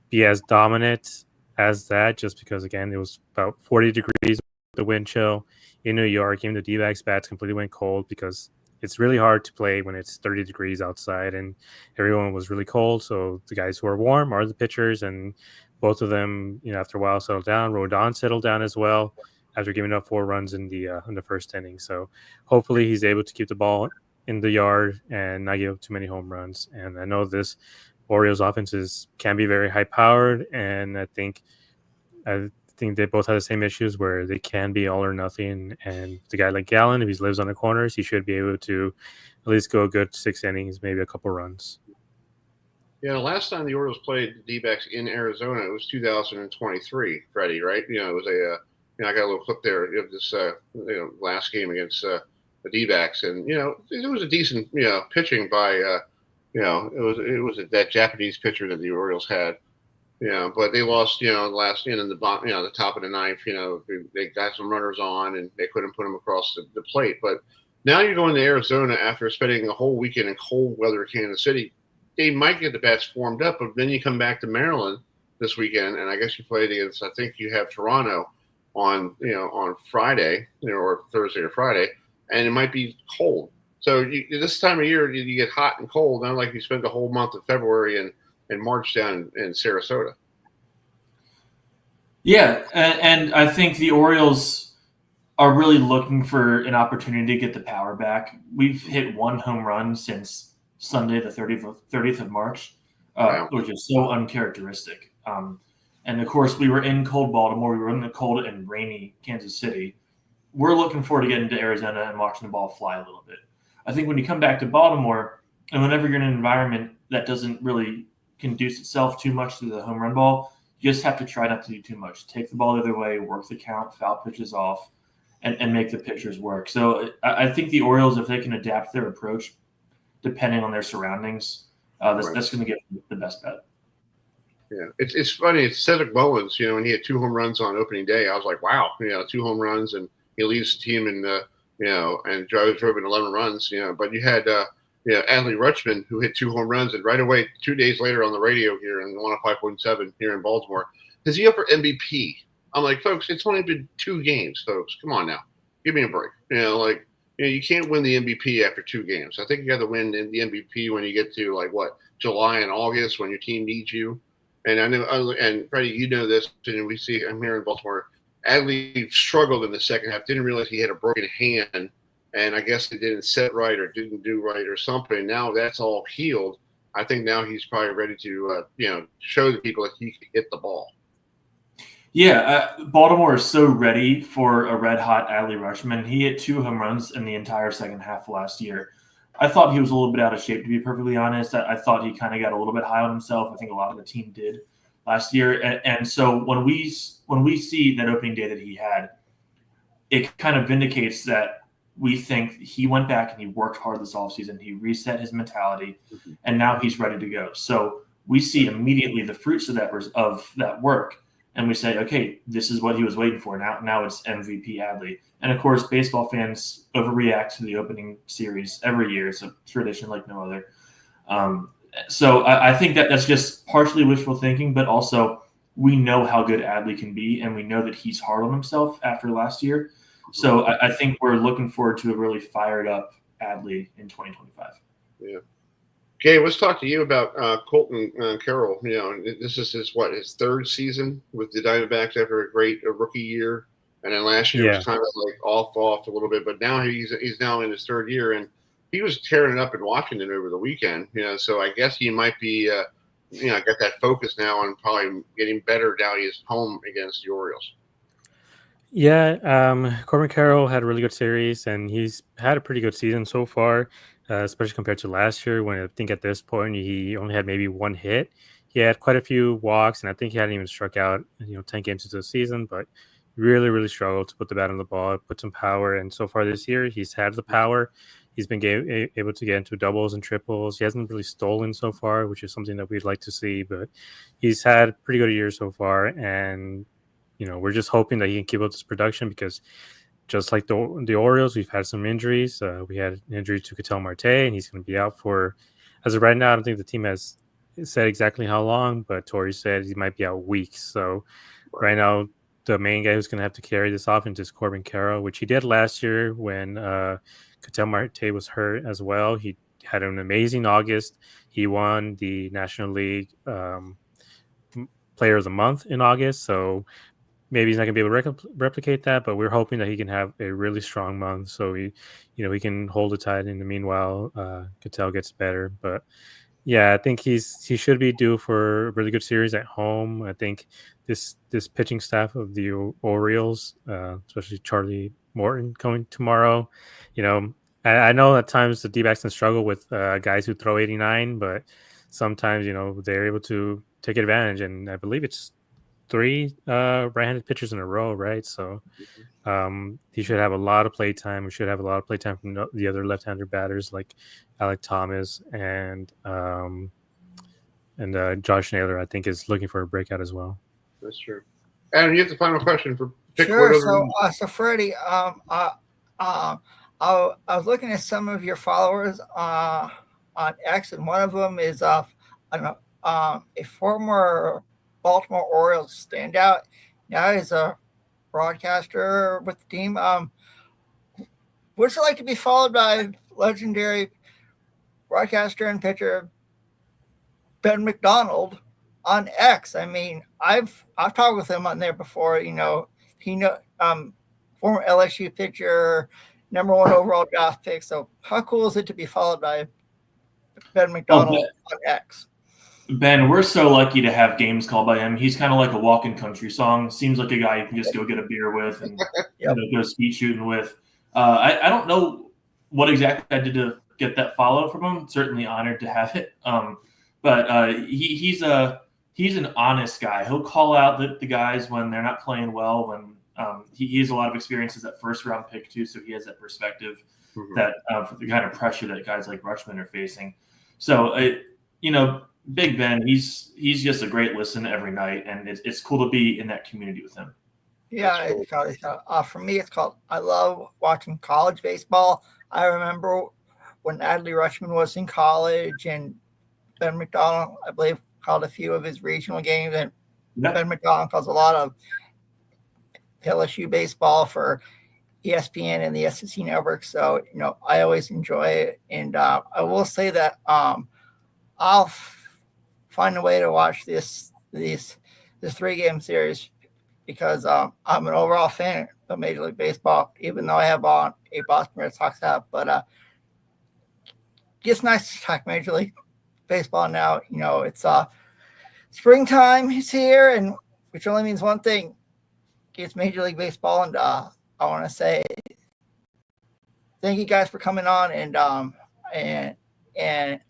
be as dominant as that, just because, again, it was about 40 degrees with the wind chill in New York. Even the DBacks bats completely went cold because it's really hard to play when it's 30 degrees outside and everyone was really cold. So the guys who are warm are the pitchers, and both of them, after a while settled down. Rodon settled down as well after giving up 4 runs in the first inning. So hopefully he's able to keep the ball in the yard and not give up too many home runs. And I know this Orioles offenses can be very high powered, and I think they both have the same issues where they can be all or nothing. And the guy like Gallen, if he lives on the corners, he should be able to at least go a good 6 innings, maybe a couple runs. Yeah, the last time the Orioles played the D-backs in Arizona, it was 2023, Freddie, right? It was I got a little clip there of this, last game against the D-backs, and it was a decent, pitching by, it was that Japanese pitcher that the Orioles had. But they lost, the last in the bottom, the top of the ninth. They got some runners on and they couldn't put them across the plate. But now you're going to Arizona after spending a whole weekend in cold weather Kansas City. They might get the bats formed up, but then you come back to Maryland this weekend, and I guess you played against. I think you have Toronto on Friday, or Thursday or Friday, and it might be cold. So this time of year you get hot and cold, not like you spent the whole month of February and March down in Sarasota. Yeah, and I think the Orioles are really looking for an opportunity to get the power back. We've hit 1 home run since Sunday, the 30th of March, Wow. which is so uncharacteristic. And, of course, we were in cold Baltimore. We were in the cold and rainy Kansas City. We're looking forward to getting to Arizona and watching the ball fly a little bit. I think when you come back to Baltimore, and whenever you're in an environment that doesn't really conduce itself too much to the home run ball, you just have to try not to do too much. Take the ball the other way, work the count, foul pitches off, and make the pitchers work. So I think the Orioles, if they can adapt their approach depending on their surroundings, that's going to get the best bet. Yeah, it's funny. It's Cedric Mullins, when he had 2 home runs on opening day, I was like, wow, 2 home runs, and he leads the team in, and drove in 11 runs, But you had, Adley Rutschman, who hit 2 home runs, and right away, 2 days later on the radio here in 105.7 here in Baltimore, is he up for MVP? I'm like, folks, it's only been 2 games, folks. Come on now, give me a break. You can't win the MVP after 2 games. I think you got to win the MVP when you get to July and August when your team needs you. And I know, and Freddie, this, and we see I'm here in Baltimore. Adley struggled in the second half. Didn't realize he had a broken hand, and I guess he didn't set right or didn't do right or something. Now that's all healed. I think now he's probably ready to, show the people that he can hit the ball. Yeah, Baltimore is so ready for a red-hot Adley Rutschman. He hit 2 home runs in the entire second half of last year. I thought he was a little bit out of shape, to be perfectly honest. I thought he kind of got a little bit high on himself. I think a lot of the team did last year. And so when we see that opening day that he had, it kind of vindicates that we think he went back and he worked hard this offseason. He reset his mentality, and now he's ready to go. So we see immediately the fruits of that work. And we say, okay, this is what he was waiting for. Now it's MVP Adley. And, of course, baseball fans overreact to the opening series every year. It's a tradition like no other. So I think that's just partially wishful thinking, but also we know how good Adley can be, and we know that he's hard on himself after last year. So I think we're looking forward to a really fired up Adley in 2025. Yeah. Gabe, let's talk to you about Colton Carroll. You know, this is his third season with the Diamondbacks after a great rookie year, and then last year was kind of like off a little bit, but now he's now in his third year, and he was tearing it up in Washington over the weekend. You know, so I guess he might be got that focus now on probably getting better now he's home against the Orioles. Yeah, Corbin Carroll had a really good series, and he's had a pretty good season so far, especially compared to last year when I think at this point he only had maybe one hit. He had quite a few walks, and I think he hadn't even struck out, 10 games into the season, but really, really struggled to put the bat on the ball, put some power. And so far this year, he's had the power. He's been able to get into doubles and triples. He hasn't really stolen so far, which is something that we'd like to see, but he's had a pretty good year so far. And we're just hoping that he can keep up this production because just like the Orioles, we've had some injuries. We had an injury to Ketel Marte, and he's going to be out for, as of right now, I don't think the team has said exactly how long, but Torrey said he might be out weeks. So right now, the main guy who's going to have to carry this offense is Corbin Carroll, which he did last year when Ketel Marte was hurt as well. He had an amazing August. He won the National League Player of the Month in August. So maybe he's not going to be able to replicate that, but we're hoping that he can have a really strong month so he can hold it tight in the meanwhile Ketel gets better. But yeah, I think he should be due for a really good series at home. I think this pitching staff of the Orioles, especially Charlie Morton coming tomorrow, I know at times the D-backs can struggle with guys who throw 89, but sometimes, they're able to take advantage. And I believe it's 3 right-handed pitchers in a row, right? So he should have a lot of play time. We should have a lot of play time from the other left-hander batters like Alec Thomas and Josh Naylor, I think, is looking for a breakout as well. That's true. Adam, you have the final question for Pick. Sure. So Freddie, I was looking at some of your followers on X, and one of them is a former Baltimore Orioles standout. Now he's a broadcaster with the team. What's it like to be followed by legendary broadcaster and pitcher Ben McDonald on X? I mean, I've talked with him on there before. Former LSU pitcher, #1 overall draft pick. So how cool is it to be followed by Ben McDonald on X? Ben, we're so lucky to have games called by him. He's kind of like a walking country song. Seems like a guy you can just go get a beer with and go speed shooting with. I don't know what exactly I did to get that follow from him. Certainly honored to have it. But he's an honest guy. He'll call out the guys when they're not playing well. When he has a lot of experience as that first round pick too, so he has that perspective that for the kind of pressure that guys like Rutschman are facing. So Big Ben, he's just a great listen every night, and it's cool to be in that community with him. Yeah, cool. For me, it's called. I love watching college baseball. I remember when Adley Rutschman was in college, and Ben McDonald, I believe, called a few of his regional games, and Ben McDonald calls a lot of LSU baseball for ESPN and the SEC network. So I always enjoy it, and I will say that I'll find a way to watch this 3-game series because I'm an overall fan of Major League Baseball, even though I have on a Boston Red Sox hat. But it's nice to talk Major League Baseball now. It's springtime is here, and which only means one thing: it's Major League Baseball. And I want to say thank you guys for coming on, and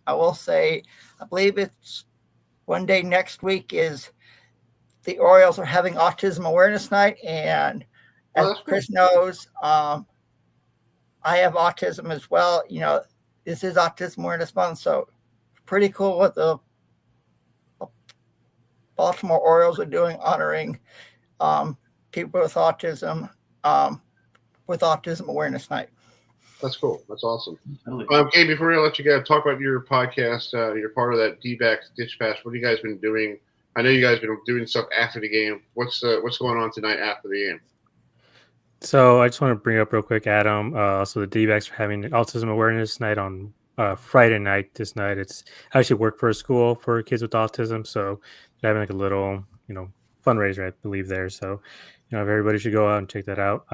I will say, I believe it's one day next week is the Orioles are having Autism Awareness Night. And as Chris knows, I have autism as well. This is Autism Awareness Month. So pretty cool what the Baltimore Orioles are doing, honoring people with autism with Autism Awareness Night. That's cool. That's awesome. Gabe, before I let you go, talk about your podcast. You're part of that DBacks Dispatch. What have you guys been doing? I know you guys have been doing stuff after the game. What's going on tonight after the game? So I just want to bring up real quick, Adam. So the DBacks are having autism awareness night on Friday night. This night, I actually work for a school for kids with autism, so they're having like a little, fundraiser, I believe there. So, everybody should go out and check that out.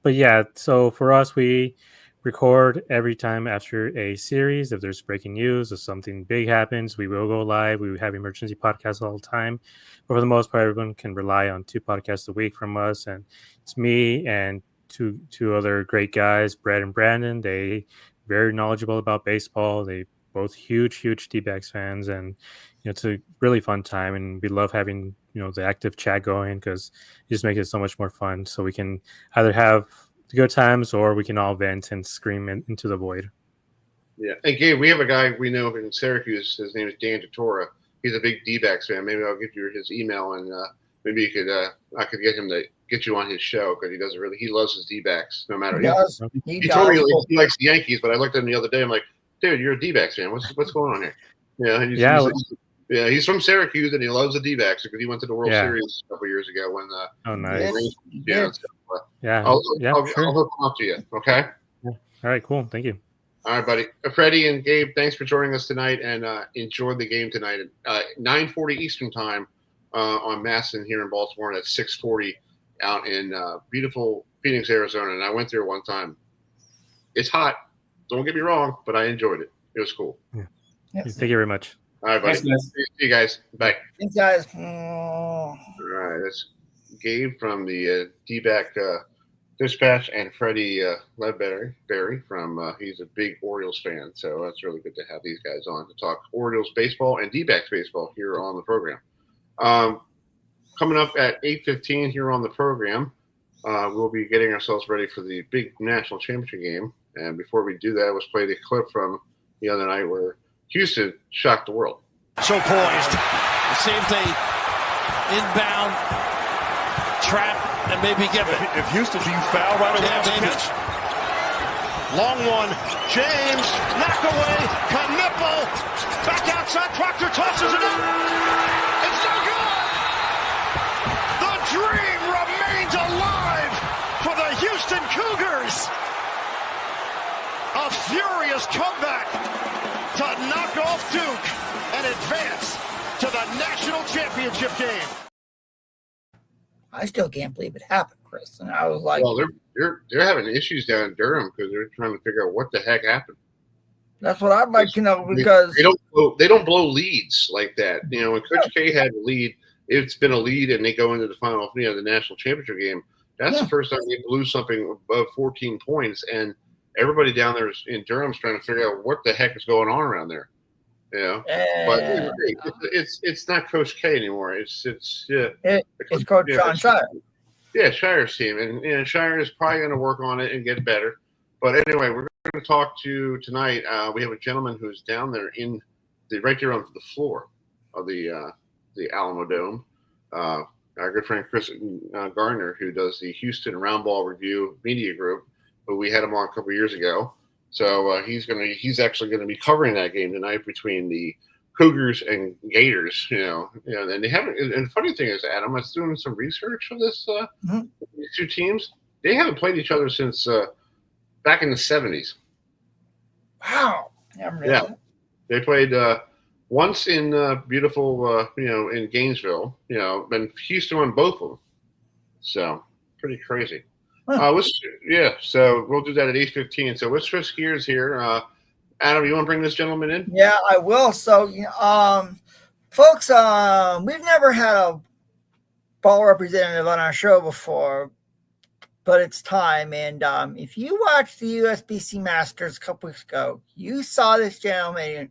But yeah, so for us, we record every time after a series. If there's breaking news or something big happens, we will go live. We have emergency podcasts all the time. But for the most part, everyone can rely on 2 podcasts a week from us. And it's me and two other great guys, Brad and Brandon. They very knowledgeable about baseball. They both huge DBacks fans. And it's a really fun time. And we love having, the active chat going because it just makes it so much more fun. So we can either have the good times or we can all vent and scream into the void. Yeah. And Gabe, we have a guy we know in Syracuse. His name is Dan Tortora. He's a big D-backs fan. Maybe I'll give you his email and maybe you could I could get him to get you on his show because he loves his D-backs no matter. He told me he likes the Yankees, but I looked at him the other day. I'm like, dude, you're a D-backs fan. What's going on here? He's from Syracuse and he loves the D-backs because he went to the World Series a couple years ago when nice. I'll hook him up to you. Okay. Yeah. All right, cool. Thank you. All right, buddy. Freddie and Gabe, thanks for joining us tonight and enjoy the game tonight at 9:40 Eastern time on Masson here in Baltimore. And at 6:40 out in beautiful Phoenix, Arizona. And I went there one time. It's hot. Don't get me wrong, but I enjoyed it. It was cool. Yeah. Yes. Thank you very much. All right, buddy. Thanks, see you guys. Bye. Thanks, guys. All right. That's Gabe from the DBacks Dispatch and Freddie Ledberry from he's a big Orioles fan. So that's really good to have these guys on to talk Orioles baseball and DBacks baseball here on the program. Coming up at 8:15 here on the program, we'll be getting ourselves ready for the big national championship game. And before we do that, let's play the clip from the other night where Houston shocked the world. So poised. See if they inbound trap and maybe give it. If Houston, do you foul right away? Yeah, maybe. Pitch? Long one. James, knock away. Knipple. Back outside. Proctor tosses it up. It's no good. The dream remains alive for the Houston Cougars. A furious comeback to knock off Duke and advance to the national championship game. I still can't believe it happened, Chris. And I was like, well, they're having issues down in Durham because they're trying to figure out what the heck happened. That's what I'd like to know because they don't blow leads like that. When Coach K had a lead, it's been a lead, and they go into the final, the national championship game. That's the first time they blew something above 14 points, and everybody down there in Durham's trying to figure out what the heck is going on around there. But it's not Coach K anymore. It's Coach John Shire. Yeah, Shire's team, and Shire is probably going to work on it and get better. But anyway, we're going to talk to tonight. We have a gentleman who's down there right there on the floor of the Alamo Dome. Our good friend Chris Gardner, who does the Houston Roundball Review Media Group, who we had him on a couple of years ago. So he's actually going to be covering that game tonight between the Cougars and Gators. And they haven't. And the funny thing is, Adam, I was doing some research on this. These two teams, they haven't played each other since back in the 70s. Wow. Yeah, they played once in beautiful, in Gainesville. And Houston won both of them. So pretty crazy. So we'll do that at 8:15. So let's switch gears here. Adam, you want to bring this gentleman in? Yeah, I will. So, folks, we've never had a ball representative on our show before, but it's time. And if you watched the USBC Masters a couple weeks ago, you saw this gentleman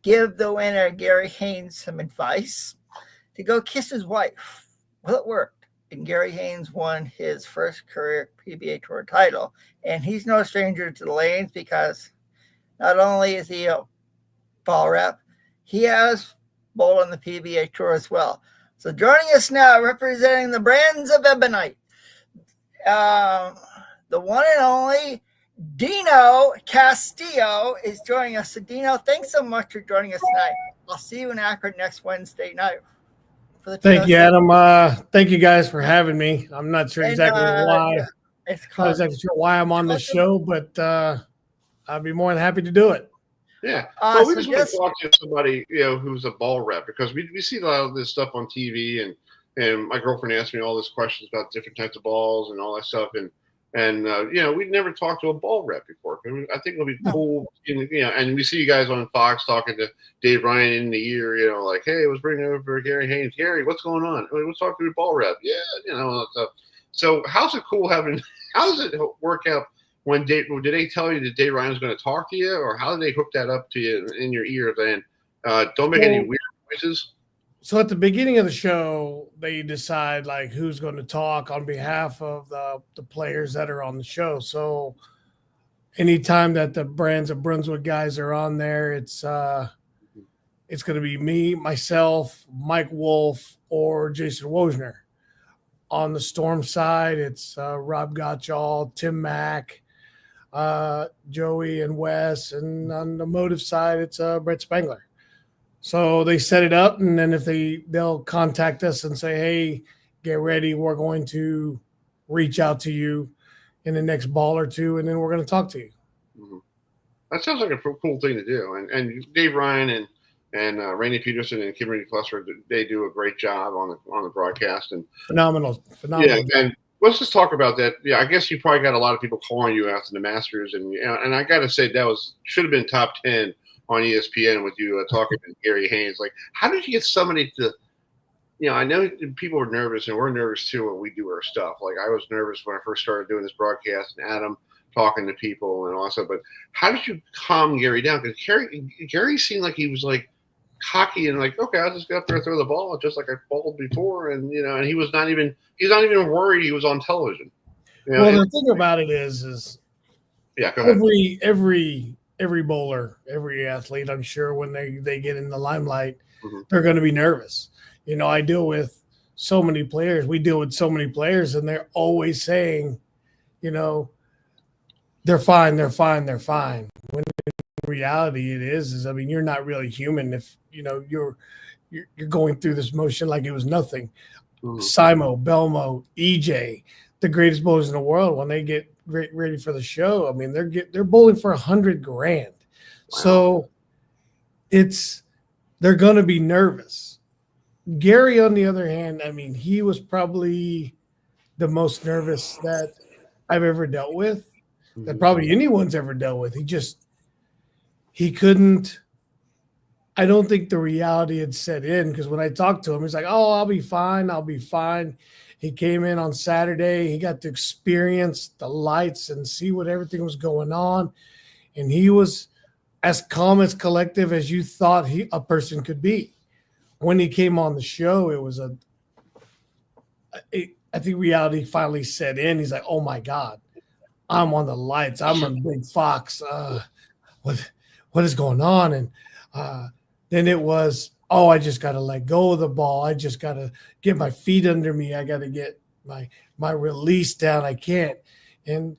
give the winner, Garry Haynes, some advice to go kiss his wife. Well, it worked. And Garry Haynes won his first career PBA Tour title. And he's no stranger to the lanes because not only is he a ball rep, he has bowled on the PBA Tour as well. So joining us now, representing the brands of Ebonite, the one and only DINO Castillo is joining us. So DINO, thanks so much for joining us tonight. I'll see you in Akron next Wednesday night. Thank you, Adam. Thank you guys for having me. I'm not sure exactly why. It's Not called. exactly sure why I'm on this show, but I'd be more than happy to do it. Yeah. Well, we So just want to talk to somebody, who's a ball rep, because we see a lot of this stuff on TV, and my girlfriend asked me all these questions about different types of balls and all that stuff, and we'd never talked to a ball rep before. I think it'll be cool, and we see you guys on Fox talking to Dave Ryan in the year, like, hey, I was bringing over Garry Haynes. Garry, what's going on? Let's talk to your ball rep. Yeah, So how's it cool having? How does it work out? Did they tell you that Dave Ryan was going to talk to you, or how did they hook that up to you in your ear? Then don't make any weird noises. So at the beginning of the show, they decide like who's going to talk on behalf of the players that are on the show. So anytime that the Brands of Brunswick guys are on there, it's going to be me, myself, Mike Wolf, or Jason Wojner. On the Storm side, it's Rob Gottschall, Tim Mack, Joey and Wes, and on the Motive side, it's Brett Spangler. So they set it up, and then if they'll contact us and say, hey, get ready, we're going to reach out to you in the next ball or two, and then we're going to talk to you. Mm-hmm. That sounds like a cool thing to do. And Dave Ryan and Rainey Peterson and Kimberly Cluster, they do a great job on the broadcast. And phenomenal. Yeah, and let's just talk about that. Yeah, I guess you probably got a lot of people calling you after the Masters, and I got to say that should have been top 10 on ESPN with you talking to Garry Haynes. Like, how did you get somebody to? I know people are nervous, and we're nervous too when we do our stuff. Like, I was nervous when I first started doing this broadcast, and Adam talking to people and also. But how did you calm Garry down? Because Garry seemed like he was like cocky and like, okay, I'll just get up there and throw the ball just like I balled before, and and he's not even worried he was on television. Well, the thing about it is yeah, go ahead. Every bowler, every athlete, I'm sure when they get in the limelight, they're going to be nervous. I deal with so many players. We deal with so many players, and they're always saying, they're fine, they're fine, they're fine. When in reality it is I mean, you're not really human if you're going through this motion like it was nothing. Simo, Belmo, EJ, the greatest bowlers in the world, when they get ready for the show, I mean, they're bowling for $100,000. Wow. So they're going to be nervous. Garry, on the other hand, I mean, he was probably the most nervous that I've ever dealt with, that probably anyone's ever dealt with. He couldn't. I don't think the reality had set in, because when I talked to him, he's like, oh, I'll be fine. I'll be fine. He came in on Saturday. He got to experience the lights and see what everything was going on. And he was as calm, as collective as you thought a person could be. When he came on the show, it was I think reality finally set in. He's like, oh my God, I'm on the lights. I'm on Big Fox. What is going on? And then it was, oh, I just got to let go of the ball. I just got to get my feet under me. I got to get my release down. I can't. And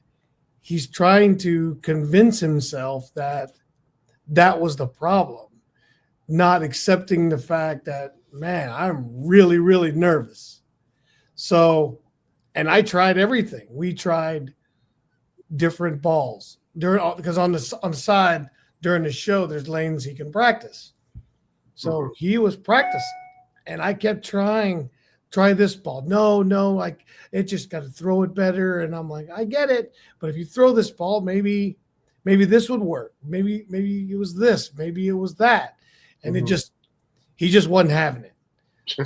he's trying to convince himself that was the problem, not accepting the fact that, man, I'm really, really nervous. So, and I tried everything. We tried different balls because on the side during the show, there's lanes he can practice. So he was practicing, and I kept try this ball. No, it just got to throw it better. And I'm like, I get it, but if you throw this ball, maybe this would work. Maybe it was this, maybe it was that. And he just wasn't having it.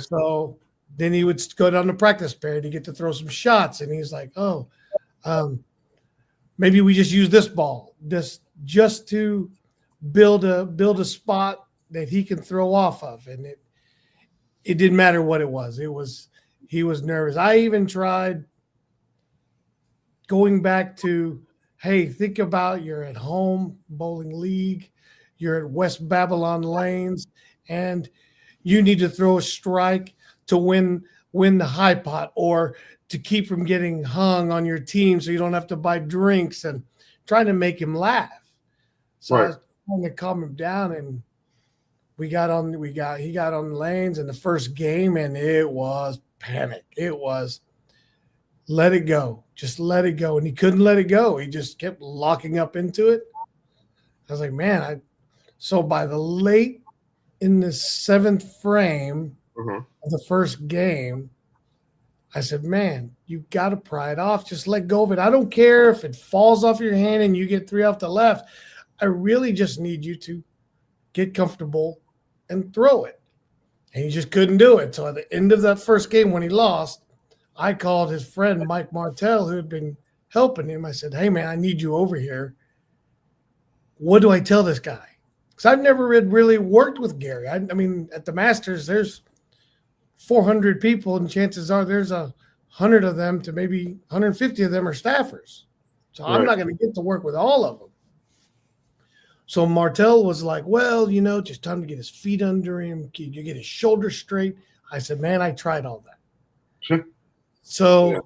So then he would go down to practice period to get to throw some shots. And he's like, oh, maybe we just use this ball, just to build a spot that he can throw off of. And it didn't matter what it was. He was nervous. I even tried going back to, hey, think about you're at home bowling league, you're at West Babylon Lanes, and you need to throw a strike to win the high pot, or to keep from getting hung on your team so you don't have to buy drinks, and trying to make him laugh. So I was trying to calm him down, and he got on the lanes in the first game, and it was panic. It was let it go. Just let it go. And he couldn't let it go. He just kept locking up into it. I was like, man, so by the late in the 7th frame of the first game, I said, man, you got to pry it off. Just let go of it. I don't care if it falls off your hand and you get 3 off the left. I really just need you to get comfortable and throw it. And he just couldn't do it. So at the end of that first game when he lost, I called his friend Mike Martell, who had been helping him. I said, hey, man, I need you over here. What do I tell this guy? Because I've never really worked with Garry. I mean, at the Masters, there's 400 people, and chances are there's 100 of them to maybe 150 of them are staffers. So I'm not going to get to work with all of them. So Martell was like, well, just time to get his feet under him. You get his shoulders straight. I said, man, I tried all that. Sure. So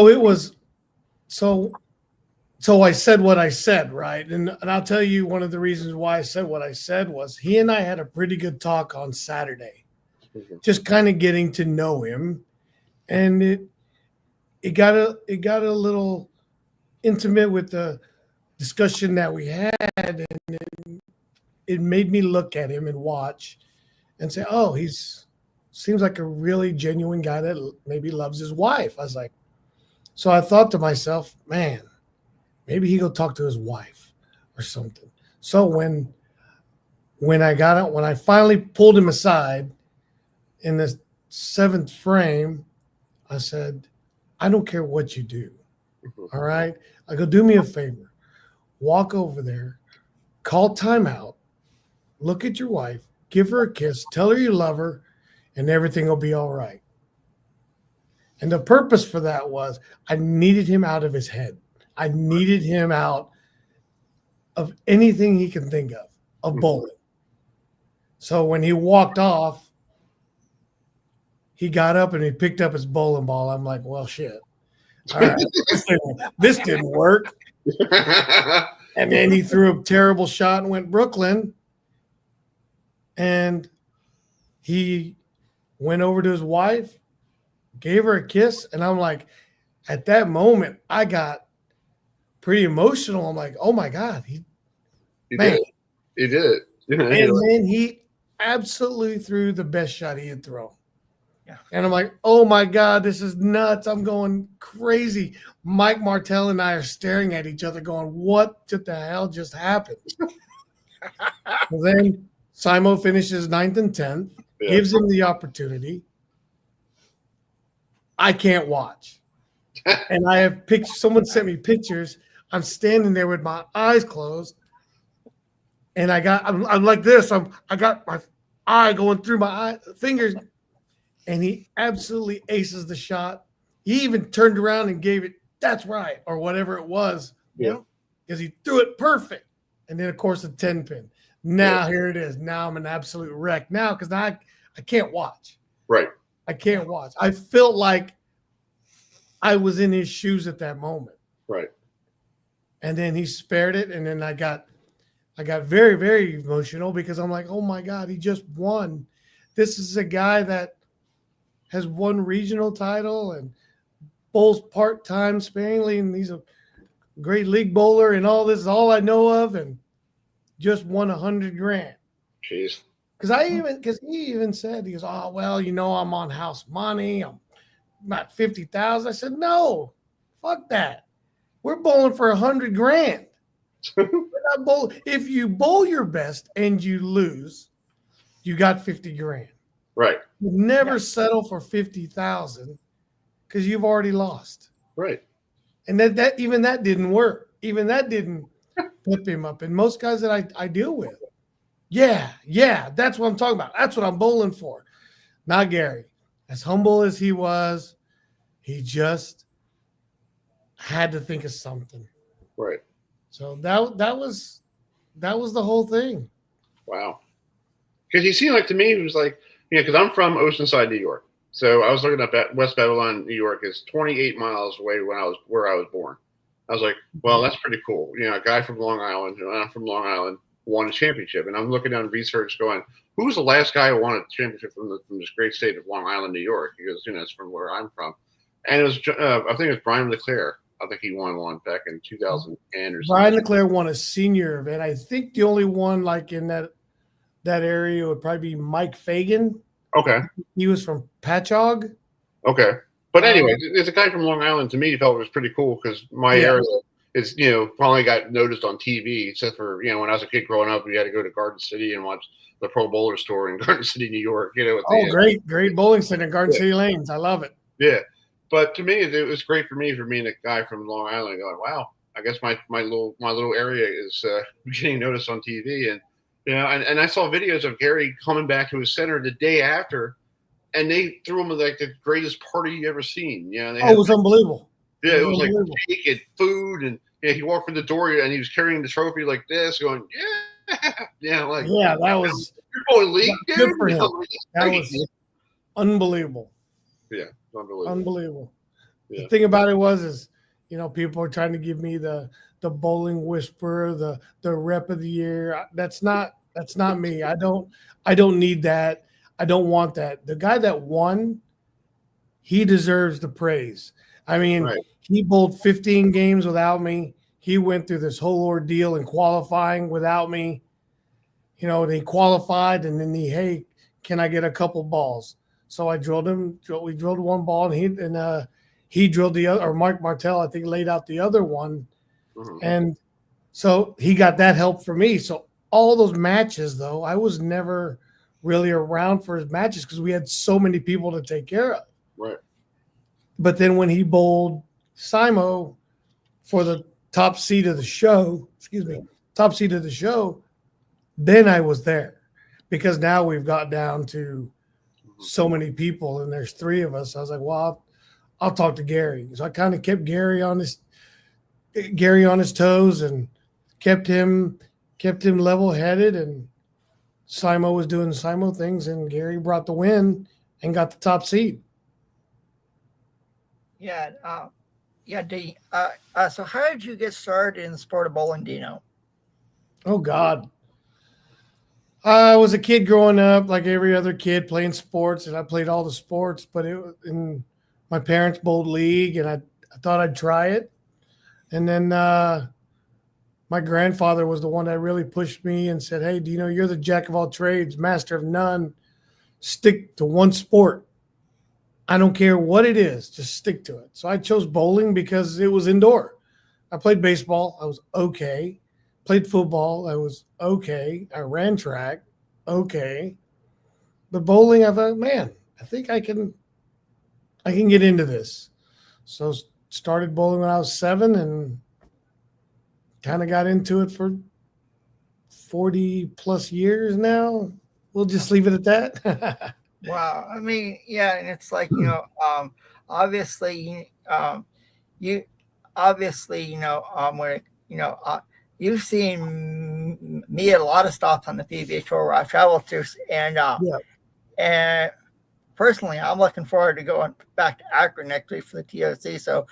it was so I said what I said, right? And I'll tell you one of the reasons why I said what I said was he and I had a pretty good talk on Saturday, just kind of getting to know him. And it got a little intimate with the discussion that we had, and it made me look at him and watch and say, oh, seems like a really genuine guy that maybe loves his wife. I was like, so I thought to myself, man, maybe he go talk to his wife or something. So when I finally pulled him aside in the 7th frame, I said, I don't care what you do. All right. I go, do me a favor. Walk over there, call timeout, look at your wife, give her a kiss, tell her you love her, and everything will be all right. And the purpose for that was I needed him out of his head. I needed him out of anything he can think of bowling. So when he walked off, he got up and he picked up his bowling ball. I'm like, well, shit. All right, this didn't work. And then he threw a terrible shot and went Brooklyn. And he went over to his wife, gave her a kiss. And I'm like, at that moment, I got pretty emotional. I'm like, oh my God. He did. He did. And then he absolutely threw the best shot he had thrown. Yeah. And I'm like, oh my God, this is nuts. I'm going crazy. Mike Martell and I are staring at each other going, what the hell just happened? Well, then Simo finishes 9th and 10th, gives him the opportunity. I can't watch. And I have pictures. Someone sent me pictures. I'm standing there with my eyes closed. And I'm like this. I got my eye going through my fingers. And he absolutely aces the shot. He even turned around and gave it, that's right, or whatever it was. Yeah. Because he threw it perfect. And then, of course, the 10-pin. Now, here it is. Now I'm an absolute wreck. Now, because I can't watch. Right. I can't watch. I felt like I was in his shoes at that moment. Right. And then he spared it. And then I got very, very emotional because I'm like, oh, my God, he just won. This is a guy that has won regional title and bowls part-time sparingly, and he's a great league bowler, and all this is all I know of, and just won $100,000. Jeez. Because he even said, he goes, oh, well, I'm on house money. I'm not 50,000. I said, no, fuck that. We're bowling for $100,000. We're not bowling. If you bowl your best and you lose, you got $50,000. Right. You never settle for 50,000 because you've already lost. Right. And that even that didn't work. Even that didn't flip him up. And most guys that I deal with, yeah, that's what I'm talking about. That's what I'm bowling for. Not Garry. As humble as he was, he just had to think of something. Right. So that was the whole thing. Wow. Because he seemed like, to me, he was like, because I'm from Oceanside, New York. So I was looking up at West Babylon, New York is 28 miles away where I was born. I was like, well, that's pretty cool. A guy from Long Island, I'm from Long Island, won a championship. And I'm looking down research going, who was the last guy who won a championship from this great state of Long Island, New York? Because, it's from where I'm from. And it was I think it was Brian Leclerc. I think he won one back in 2010 or something. Brian Leclerc won a senior event. I think the only one like in that area would probably be Mike Fagan. Okay. He was from Patchogue. Okay. But anyway, there's a guy from Long Island. To me, he felt it was pretty cool because my area is, finally got noticed on TV. Except for, when I was a kid growing up, we had to go to Garden City and watch the Pro Bowler Store in Garden City, New York. Great bowling center, Garden City Lanes. I love it. Yeah. But to me, it was great for me for being a guy from Long Island. Going, wow, I guess my little area is getting noticed on TV, and and I saw videos of Garry coming back to his center the day after, and they threw him like the greatest party you ever seen. It was unbelievable. Yeah, it was like cake and food, and he walked through the door and he was carrying the trophy like this, going, that was you're going league, dude. Good for him. That was unbelievable. Yeah. Unbelievable. Yeah. The thing about it is, people are trying to give me the bowling whisperer, the rep of the year. That's not me. I don't need that. I don't want that. The guy that won, he deserves the praise. I mean, he bowled 15 games without me. He went through this whole ordeal in qualifying without me. They qualified and then hey, can I get a couple balls? So I drilled him. We drilled one ball, and he drilled the other. Or Mark Martell, I think, laid out the other one, and so he got that help for me. So all those matches, though, I was never really around for his matches because we had so many people to take care of. Right. But then when he bowled Simo for the top seed of the show, then I was there because now we've got down to so many people and there's 3 of us. I was like, well, I'll talk to Garry. So I kind of kept Garry on his toes and kept him level headed, and Simo was doing Simo things, and Garry brought the win and got the top seed. Yeah. So how did you get started in the sport of bowling, DINO? Oh God. I was a kid growing up, like every other kid, playing sports, and I played all the sports. But my parents bowled league, and I thought I'd try it. And then my grandfather was the one that really pushed me and said, "Hey, DINO, you're the jack of all trades, master of none. Stick to one sport. I don't care what it is, just stick to it." So I chose bowling because it was indoor. I played baseball. I was okay. Played football. I was okay. I ran track. Okay. But bowling, I thought, man, I think I can get into this. So started bowling when I was 7 and kind of got into it for 40 plus years now. We'll just leave it at that. Wow. I mean, yeah. And it's like, obviously, you've seen me at a lot of stops on the PBA Tour where I've traveled to, and personally, I'm looking forward to going back to Akron next week for the TOC. So,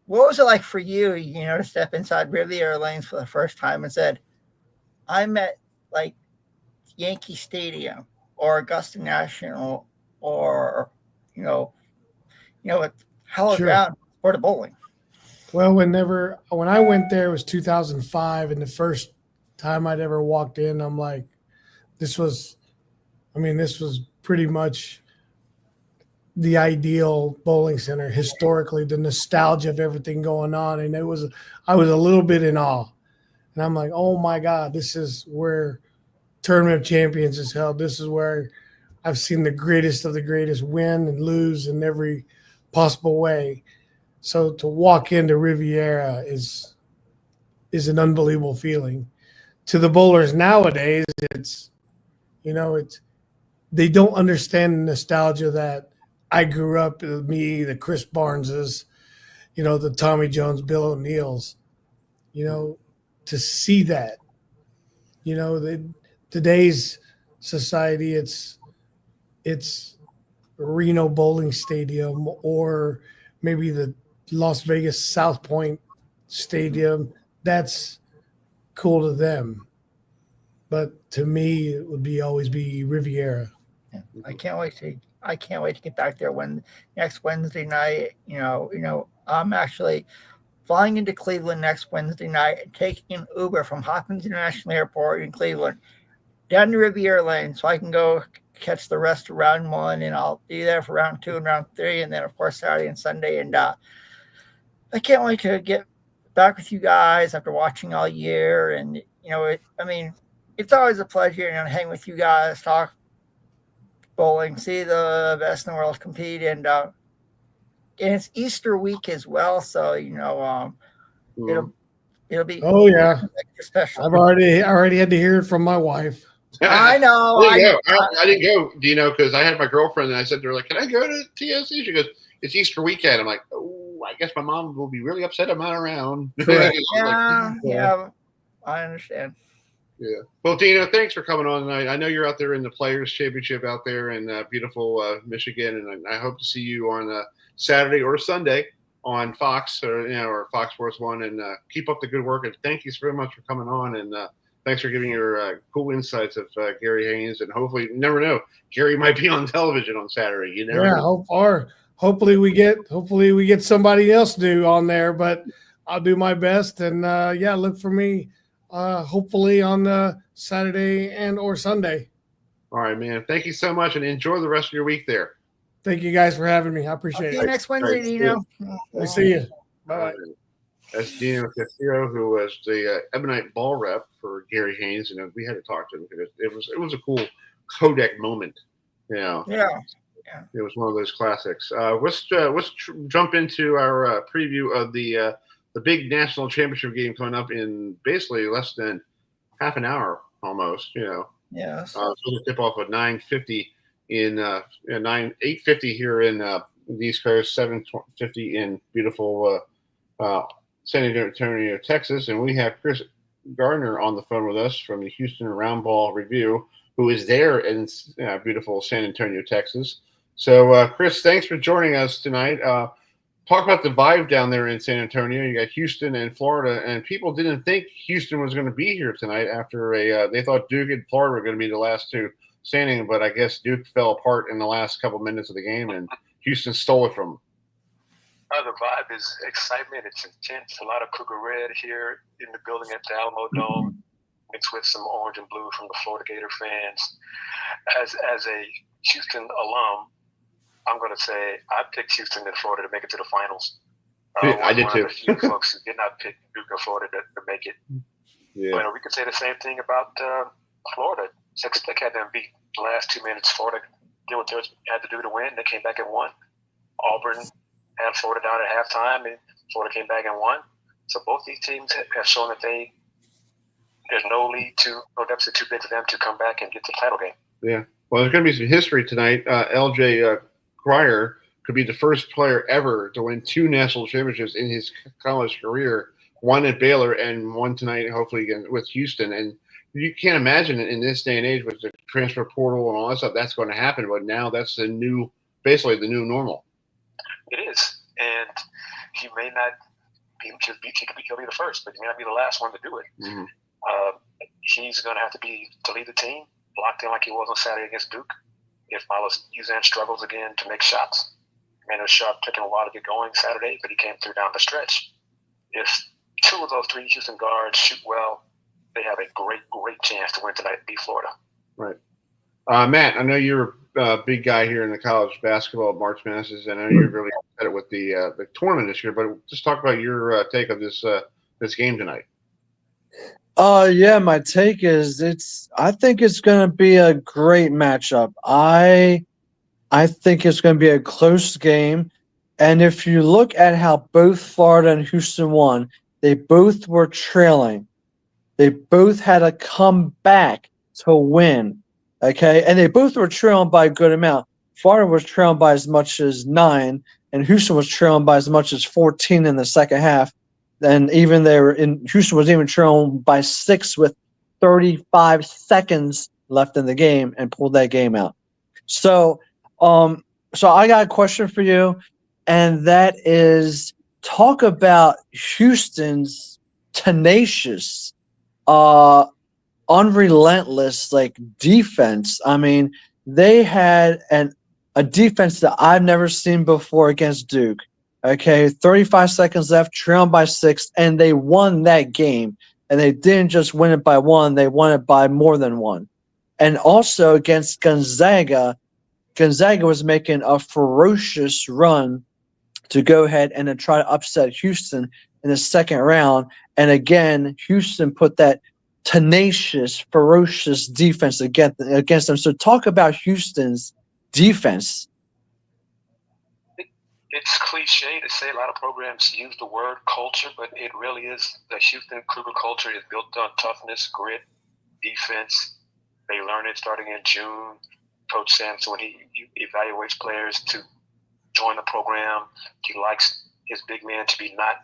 what was it like for you, to step inside Riviera Lanes for the first time and said, I'm at like Yankee Stadium or Augusta National or, with hell ground for the bowling? Well, when I went there, it was 2005, and the first time I'd ever walked in, I'm like, this was pretty much the ideal bowling center historically, the nostalgia of everything going on. And I was a little bit in awe, and I'm like, oh my God, this is where Tournament of Champions is held. This is where I've seen the greatest of the greatest win and lose in every possible way. So to walk into Riviera is an unbelievable feeling. To the bowlers nowadays, they don't understand the nostalgia that I grew up with, me, the Chris Barneses, the Tommy Jones, Bill O'Neills, to see that, today's society, it's Reno Bowling Stadium or maybe the Las Vegas South Point Stadium. That's cool to them. But to me, it would always be Riviera. Yeah, I can't wait I can't wait to get back there next Wednesday night. I'm actually flying into Cleveland next Wednesday night and taking an Uber from Hopkins International Airport in Cleveland down to Riviera Lane so I can go catch the rest of round 1, and I'll be there for round 2 and round 3, and then of course Saturday and Sunday. And I can't wait to get back with you guys after watching all year. And it's always a pleasure to hang with you guys, talk bowling, see the best in the world compete, and it's Easter week as well, so it'll be special. I've already had to hear it from my wife. I know. I didn't go, DINO, because I had my girlfriend, and I said to her, like, can I go to TSC? She goes, it's Easter weekend. I'm like, oh, I guess my mom will be really upset I'm not around. Yeah, I understand. Yeah. Well, DINO, thanks for coming on tonight. I know you're out there in the Players Championship out there in beautiful Michigan, and I hope to see you on Saturday or Sunday on Fox or Fox Sports 1. And keep up the good work. And thank you so much for coming on. And thanks for giving your cool insights of Garry Haynes. And hopefully, you never know, Garry might be on television on Saturday. You never know. Hopefully we get somebody else new on there. But I'll do my best. And look for me. Hopefully on Saturday and or Sunday. All right, man. Thank you so much, and enjoy the rest of your week there. Thank you guys for having me. I appreciate it. See you next Wednesday, DINO. I see you. Bye. That's DINO Castillo, who was the Ebonite ball rep for Garry Haynes, and we had to talk to him because it was a cool Kodak moment. Yeah. It was one of those classics. Let's jump into our preview of the big national championship game coming up in basically less than half an hour, almost. Yeah. So we'll tip off at 9:50 8:50 here in the East Coast, 7:50 in beautiful San Antonio, Texas, and we have Chris Gardner on the phone with us from the Houston Round Ball Review, who is there in beautiful San Antonio, Texas. So, Chris, thanks for joining us tonight. Talk about the vibe down there in San Antonio. You got Houston and Florida, and people didn't think Houston was going to be here tonight after they thought Duke and Florida were going to be the last two standing, but I guess Duke fell apart in the last couple minutes of the game, and Houston stole it from them. The vibe is excitement. It's intense. A lot of Cougar Red here in the building at the Alamo Dome, mixed with some orange and blue from the Florida Gator fans. As a Houston alum, I'm going to say I picked Houston and Florida to make it to the finals. I did too. One of the few folks who did not pick Duke and Florida to make it. Yeah. But we could say the same thing about Florida. Texas Tech had them beat the last 2 minutes. Florida did what they had to do to win. They came back and won. Auburn had Florida down at halftime, and Florida came back and won. So both these teams have shown that there's no deficit too big for them to come back and get the title game. Yeah. Well, there's going to be some history tonight. LJ Cryer could be the first player ever to win 2 national championships in his college career, one at Baylor and one tonight, hopefully, again with Houston. And you can't imagine it in this day and age with the transfer portal and all that stuff that's going to happen. But now that's basically the new normal. It is. And he may not be he'll be the first, but he may not be the last one to do it. Mm-hmm. He's going to have to lead the team, locked in like he was on Saturday against Duke. If Milos Uzan struggles again to make shots, it took him a while to get going Saturday, but he came through down the stretch. If 2 of those 3 Houston guards shoot well, they have a great chance to win tonight and beat Florida. Right. Matt, I know you're a big guy here in the college basketball March Madness. I know you're really upset with the tournament this year, but just talk about your take of this game tonight. My take is I think it's going to be a great matchup. I think it's going to be a close game. And if you look at how both Florida and Houston won, they both were trailing. They both had to come back to win. Okay. And they both were trailing by a good amount. Florida was trailing by as much as 9, and Houston was trailing by as much as 14 in the second half. And even Houston was even trailing by 6 with 35 seconds left in the game and pulled that game out. So I got a question for you, and that is, talk about Houston's tenacious, unrelentless defense. I mean, they had an a defense that I've never seen before against Duke. Okay, 35 seconds left, trailing by 6, and they won that game. And they didn't just win it by 1, they won it by more than 1. And also against Gonzaga, Gonzaga was making a ferocious run to go ahead and to try to upset Houston in the second round. And again, Houston put that tenacious, ferocious defense against them. So talk about Houston's defense. It's cliche to say a lot of programs use the word culture, but it really is. The Houston Cougar culture is built on toughness, grit, defense. They learn it starting in June. Coach Sampson, when he evaluates players to join the program, he likes his big man to be not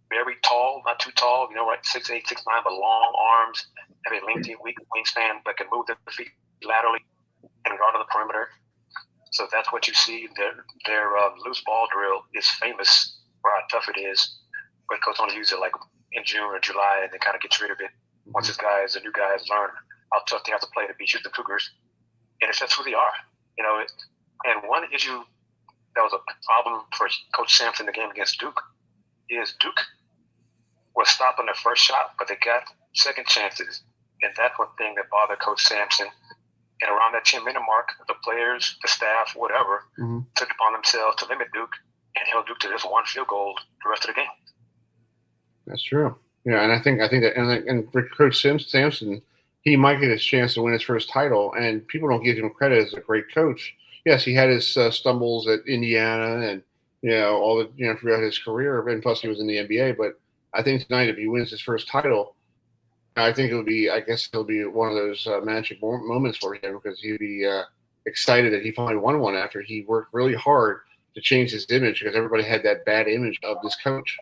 very tall, not too tall, right, 6'8", 6'9", but long arms, have a lengthy wingspan, but can move their feet laterally and guard on the perimeter. So that's what you see. Their loose ball drill is famous for how tough it is, but coach only uses it like in June or July, and then kind of gets rid of it once the new guys learn how tough they have to play to beat the Cougars, and it's just who they are, And one issue that was a problem for Coach Sampson in the game against Duke is Duke was stopping their first shot, but they got second chances, and that's one thing that bothered Coach Sampson. And around that 10-minute mark, the players, the staff, whatever, took upon themselves to limit Duke and held Duke to just one field goal the rest of the game. That's true. Yeah, and I think that, and for Coach Sampson, he might get his chance to win his first title, and people don't give him credit as a great coach. Yes, he had his stumbles at Indiana, and all the throughout his career, and plus he was in the NBA. But I think tonight, if he wins his first title, I think it'll be one of those magic moments for him, because he'd be excited that he finally won one after he worked really hard to change his image, because everybody had that bad image of this coach.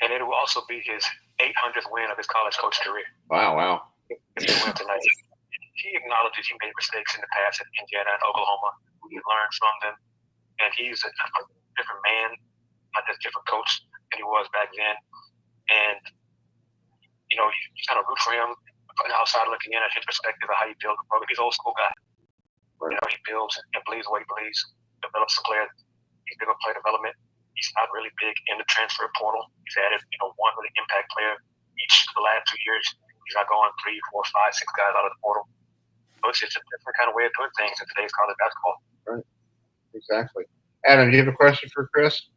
And it will also be his 800th win of his college coach career. Wow. If he wins tonight, he acknowledges he made mistakes in the past at Indiana and Oklahoma. He learned from them, and he's a different man, not just a different coach than he was back then. And you kind of root for him from the outside looking in at his perspective of how he builds the program. He's an old school guy. He builds and believes what he believes, develops the player. He's big on player development. He's not really big in the transfer portal. He's added, one really impact player each of the last 2 years. He's not going 3, 4, 5, 6 guys out of the portal. So it's just a different kind of way of doing things in today's college basketball. Right. Exactly. Adam, do you have a question for Chris?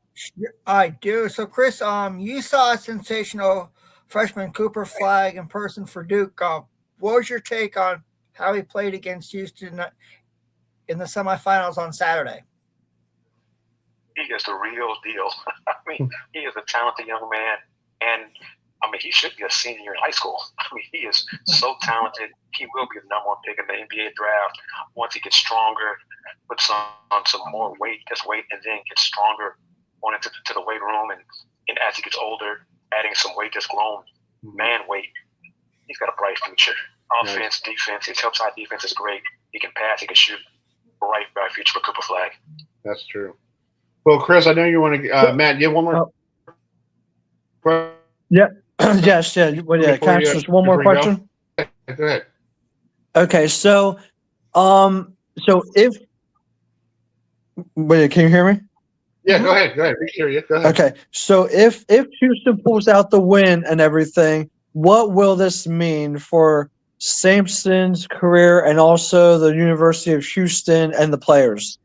I do. So, Chris, you saw a sensational freshman Cooper Flagg in person for Duke. What was your take on how he played against Houston in the semifinals on Saturday? He is the real deal. I mean, he is a talented young man, and he should be a senior in high school. He is so talented. He will be the number 1 pick in the NBA draft once he gets stronger, puts on some more weight, and then gets stronger, going into the weight room, and as he gets older, adding some weight, just grown man weight. He's got a bright future. Offense, defense, his help side defense is great. He can pass, he can shoot. Bright future for Cooper Flagg. That's true. Well, Chris, I know you want to. Matt, do you have one more? Yeah. Yes. Yeah. Can I ask just one more question? Go ahead. Okay. So if wait, can you hear me? Yeah. Go ahead. We can hear you. Go ahead. Okay. So if Houston pulls out the win and everything, what will this mean for Sampson's career and also the University of Houston and the players?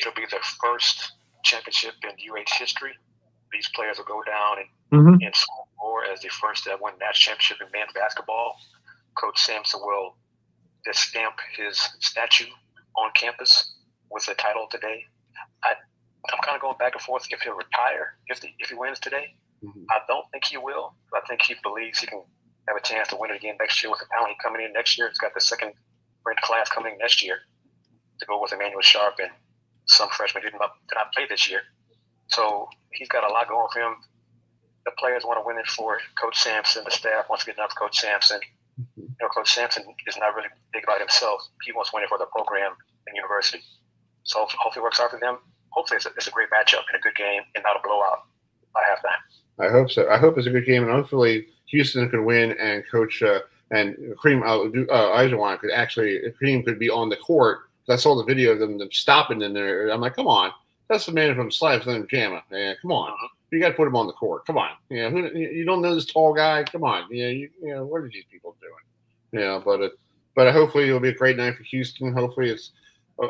It'll be their first championship in UH history. These players will go down and score more as the first to win national championship in men's basketball. Coach Sampson will just stamp his statue on campus with the title today. I'm kind of going back and forth if he'll retire if he wins today. I don't think he will. I think he believes he can have a chance to win it again next year with the talent coming in next year. He's got the second ranked class coming in next year to go with Emmanuel Sharp and some freshmen did not play this year. So he's got a lot going for him. The players want to win it for Coach Sampson. The staff wants to get enough Coach Sampson. Coach Sampson is not really big about himself. He wants to win it for the program and university. So hopefully it works out for them. Hopefully it's a great matchup and a good game and not a blowout by halftime. I hope so. I hope it's a good game, and hopefully Houston could win, and Coach and Kareem Olajuwon could be on the court I saw the video of them stopping in there. I'm like, come on, that's the man from Slabs Limb Jamma. Yeah, come on, you got to put him on the court. Come on, you don't know this tall guy. Come on, you know what are these people doing? But hopefully it'll be a great night for Houston. Hopefully it's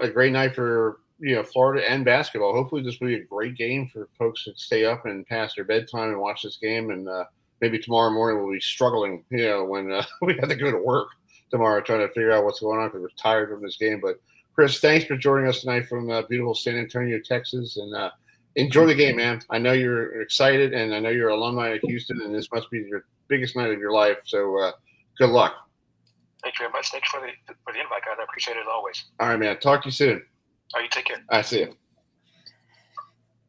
a great night for Florida and basketball. Hopefully this will be a great game for folks that stay up and past their bedtime and watch this game. And maybe tomorrow morning we'll be struggling, when we have to go to work tomorrow trying to figure out what's going on because we're tired from this game. But Chris, thanks for joining us tonight from beautiful San Antonio, Texas, and enjoy the game, man. I know you're excited, and I know you're an alumni of Houston, and this must be your biggest night of your life. So good luck. Thank you very much. Thanks for the invite, guys. I appreciate it as always. All right, man. Talk to you soon. All right, you take care. I see you.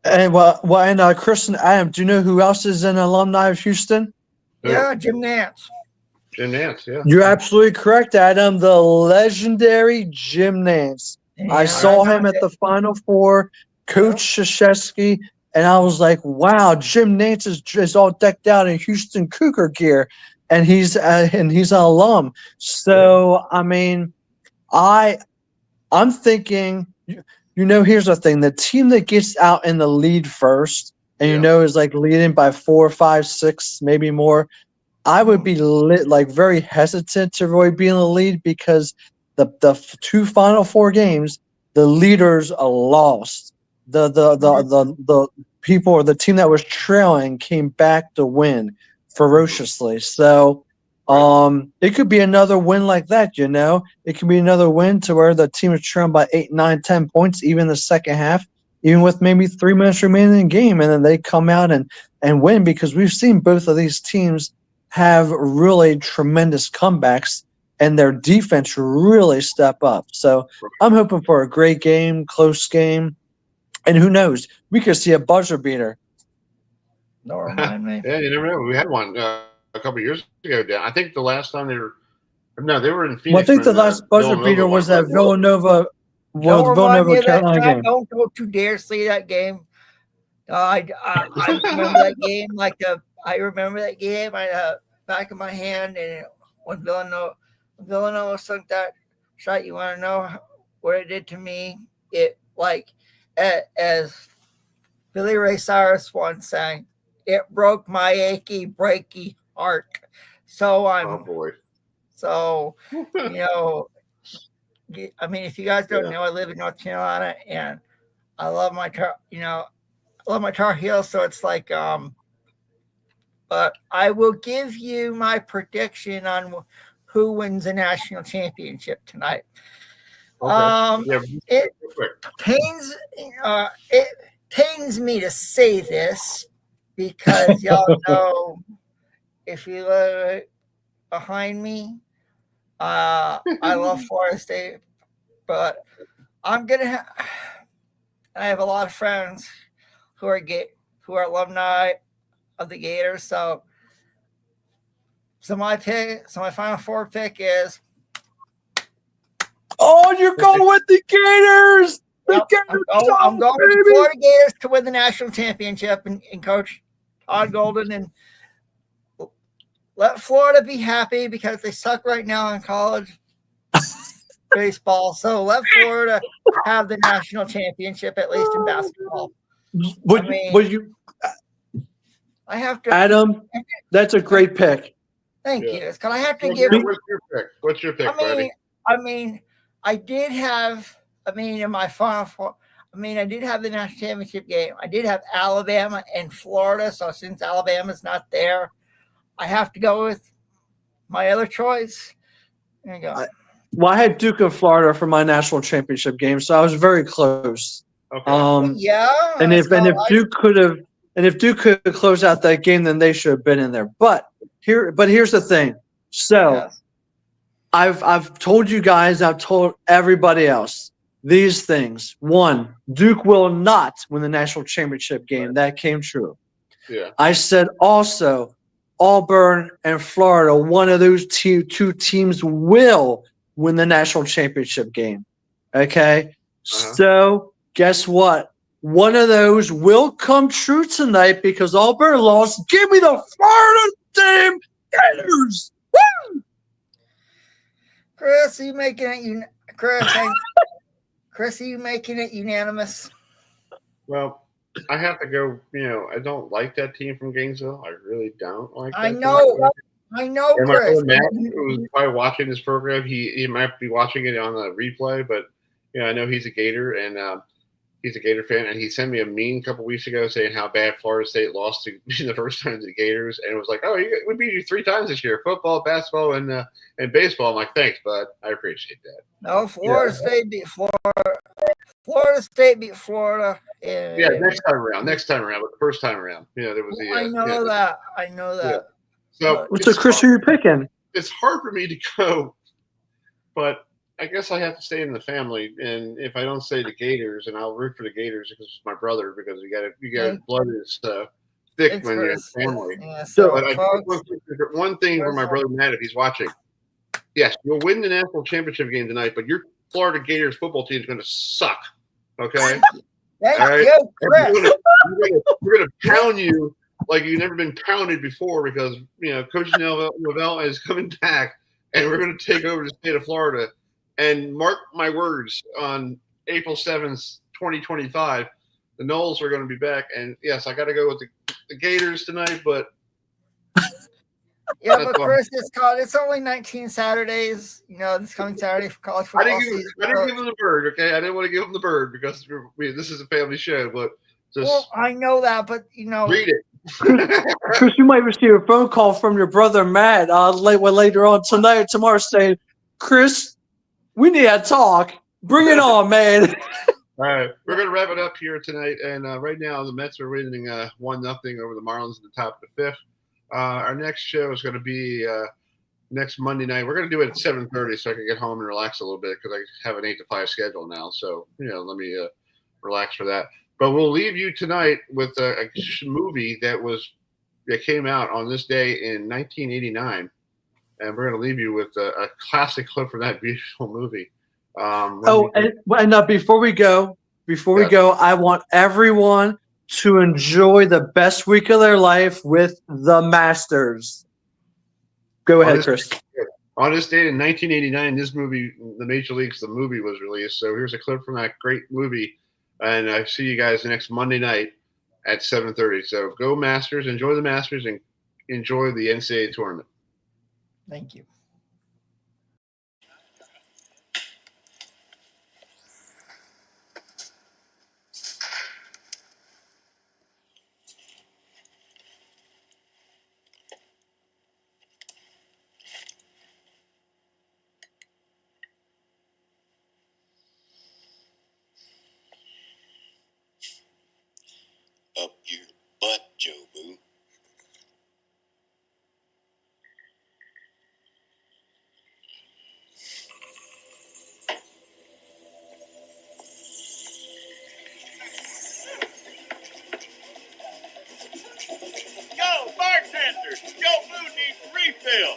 And and Chris and Adam, do you know who else is an alumni of Houston? Yeah, Jim Nance. Jim Nance, yeah. You're absolutely correct, Adam. The legendary Jim Nance. Yeah, I saw him at the Final Four, Coach Krzyzewski, and I was like, wow, Jim Nance is all decked out in Houston Cougar gear, and he's an alum. So, I mean, I'm thinking, here's the thing. The team that gets out in the lead first and, is like leading by 4, 5, 6, maybe more, I would be very hesitant to really be in the lead because the 2 Final Four games, the leaders are lost. The people or the team that was trailing came back to win ferociously. So it could be another win like that, It could be another win to where the team is trailing by 8, 9, 10 points, even the second half, even with maybe 3 minutes remaining in the game, and then they come out and win because we've seen both of these teams have really tremendous comebacks and their defense really step up. So I'm hoping for a great game, close game, and who knows, we could see a buzzer beater. Don't remind me. Yeah, you never know. We had one a couple years ago. I think the last time they were in Phoenix. Well, I think the last buzzer beater was that Villanova Carolina game. Don't you dare see that game. I remember that game I remember that game back of my hand, and when Villanova sunk that shot, you want to know what it did to me? It as Billy Ray Cyrus once sang, it broke my achy, breaky heart. So oh boy. So I mean, if you guys don't know, I live in North Carolina, and I love my Tar Heels. So it's like, but I will give you my prediction on who wins the national championship tonight. Okay. It pains me to say this because y'all know if you look behind me, I love Florida State, but I have a lot of friends who are alumni of the Gators. So my Final Four pick is. Oh, you're going with the Gators! I'm going with the Florida Gators to win the national championship and Coach Todd Golden, and let Florida be happy because they suck right now in college baseball. So let Florida have the national championship, at least in basketball. I have to. Adam, that's a great pick. Thank you. Because I have to give. What's your pick? What's your pick, Freddie? In my Final Four, I did have the national championship game. I did have Alabama and Florida. So since Alabama's not there, I have to go with my other choice. There you go. I had Duke of Florida for my national championship game, so I was very close. Okay. And if Duke could have closed out that game, then they should have been in there. But here's the thing. So I've told you guys, I've told everybody else these things. 1, Duke will not win the national championship game. Right. That came true. Yeah. I said also Auburn and Florida, one of those two teams will win the national championship game. Okay? So guess what? One of those will come true tonight because Auburn lost. Give me the Florida damn Gators. Woo! Chris, you making it? Chris, Chris, are you making it unanimous? Well, I have to go. I don't like that team from Gainesville. I really don't like. I that know, team. I know, And my Chris. brother Matt, who's probably watching this program, he might be watching it on the replay, but I know he's a Gator and he's a Gator fan, and he sent me a meme a couple weeks ago saying how bad Florida State lost to the first time to the Gators, and it was like, oh, we beat you 3 times this year: football, basketball, and baseball. I'm like, thanks, bud. I appreciate that. No, Florida State beat Florida. Florida State beat Florida. Yeah, next time around, but the first time around, there was the. I know that. I know that. Yeah. So Chris, who are you picking? It's hard for me to go, but I guess I have to stay in the family. And if I don't say the Gators, and I'll root for the Gators because it's my brother, because you got blood is thick when you're in family. Yeah, But I one thing for my brother Matt, if he's watching, yes, you'll win the national championship game tonight, but your Florida Gators football team is going to suck. Okay. Thank all right? you, Chris. We're going to pound you like you've never been pounded before, because Coach Novell is coming back, and we're going to take over the state of Florida. And mark my words, on April 7th, 2025, the Noles are going to be back. And yes, I got to go with the Gators tonight, but yeah, but Chris, it's only 19 Saturdays. This coming Saturday for college football. I didn't give them the bird, okay? I didn't want to give them the bird because this is a family show. But I know that, but read it. Chris, you might receive a phone call from your brother Matt later on tonight or tomorrow saying, Chris, we need to talk. Bring it on, man. All right. We're going to wrap it up here tonight. And right now, the Mets are winning 1-0 over the Marlins at the top of the 5th. Our next show is going to be next Monday night. We're going to do it at 7:30 so I can get home and relax a little bit, because I have an 8 to 5 schedule now. So, let me relax for that. But we'll leave you tonight with a movie that came out on this day in 1989. And we're going to leave you with a classic clip from that beautiful movie. Before we go, I want everyone to enjoy the best week of their life with the Masters. Go ahead, Chris. On this date in 1989, this movie, the Major Leagues, the movie was released. So here's a clip from that great movie. And I see you guys next Monday night at 7:30. So go Masters, enjoy the Masters, and enjoy the NCAA tournament. Thank you. Up your butt, Joe Boo. Yo, bartender, Joe Boo needs refill.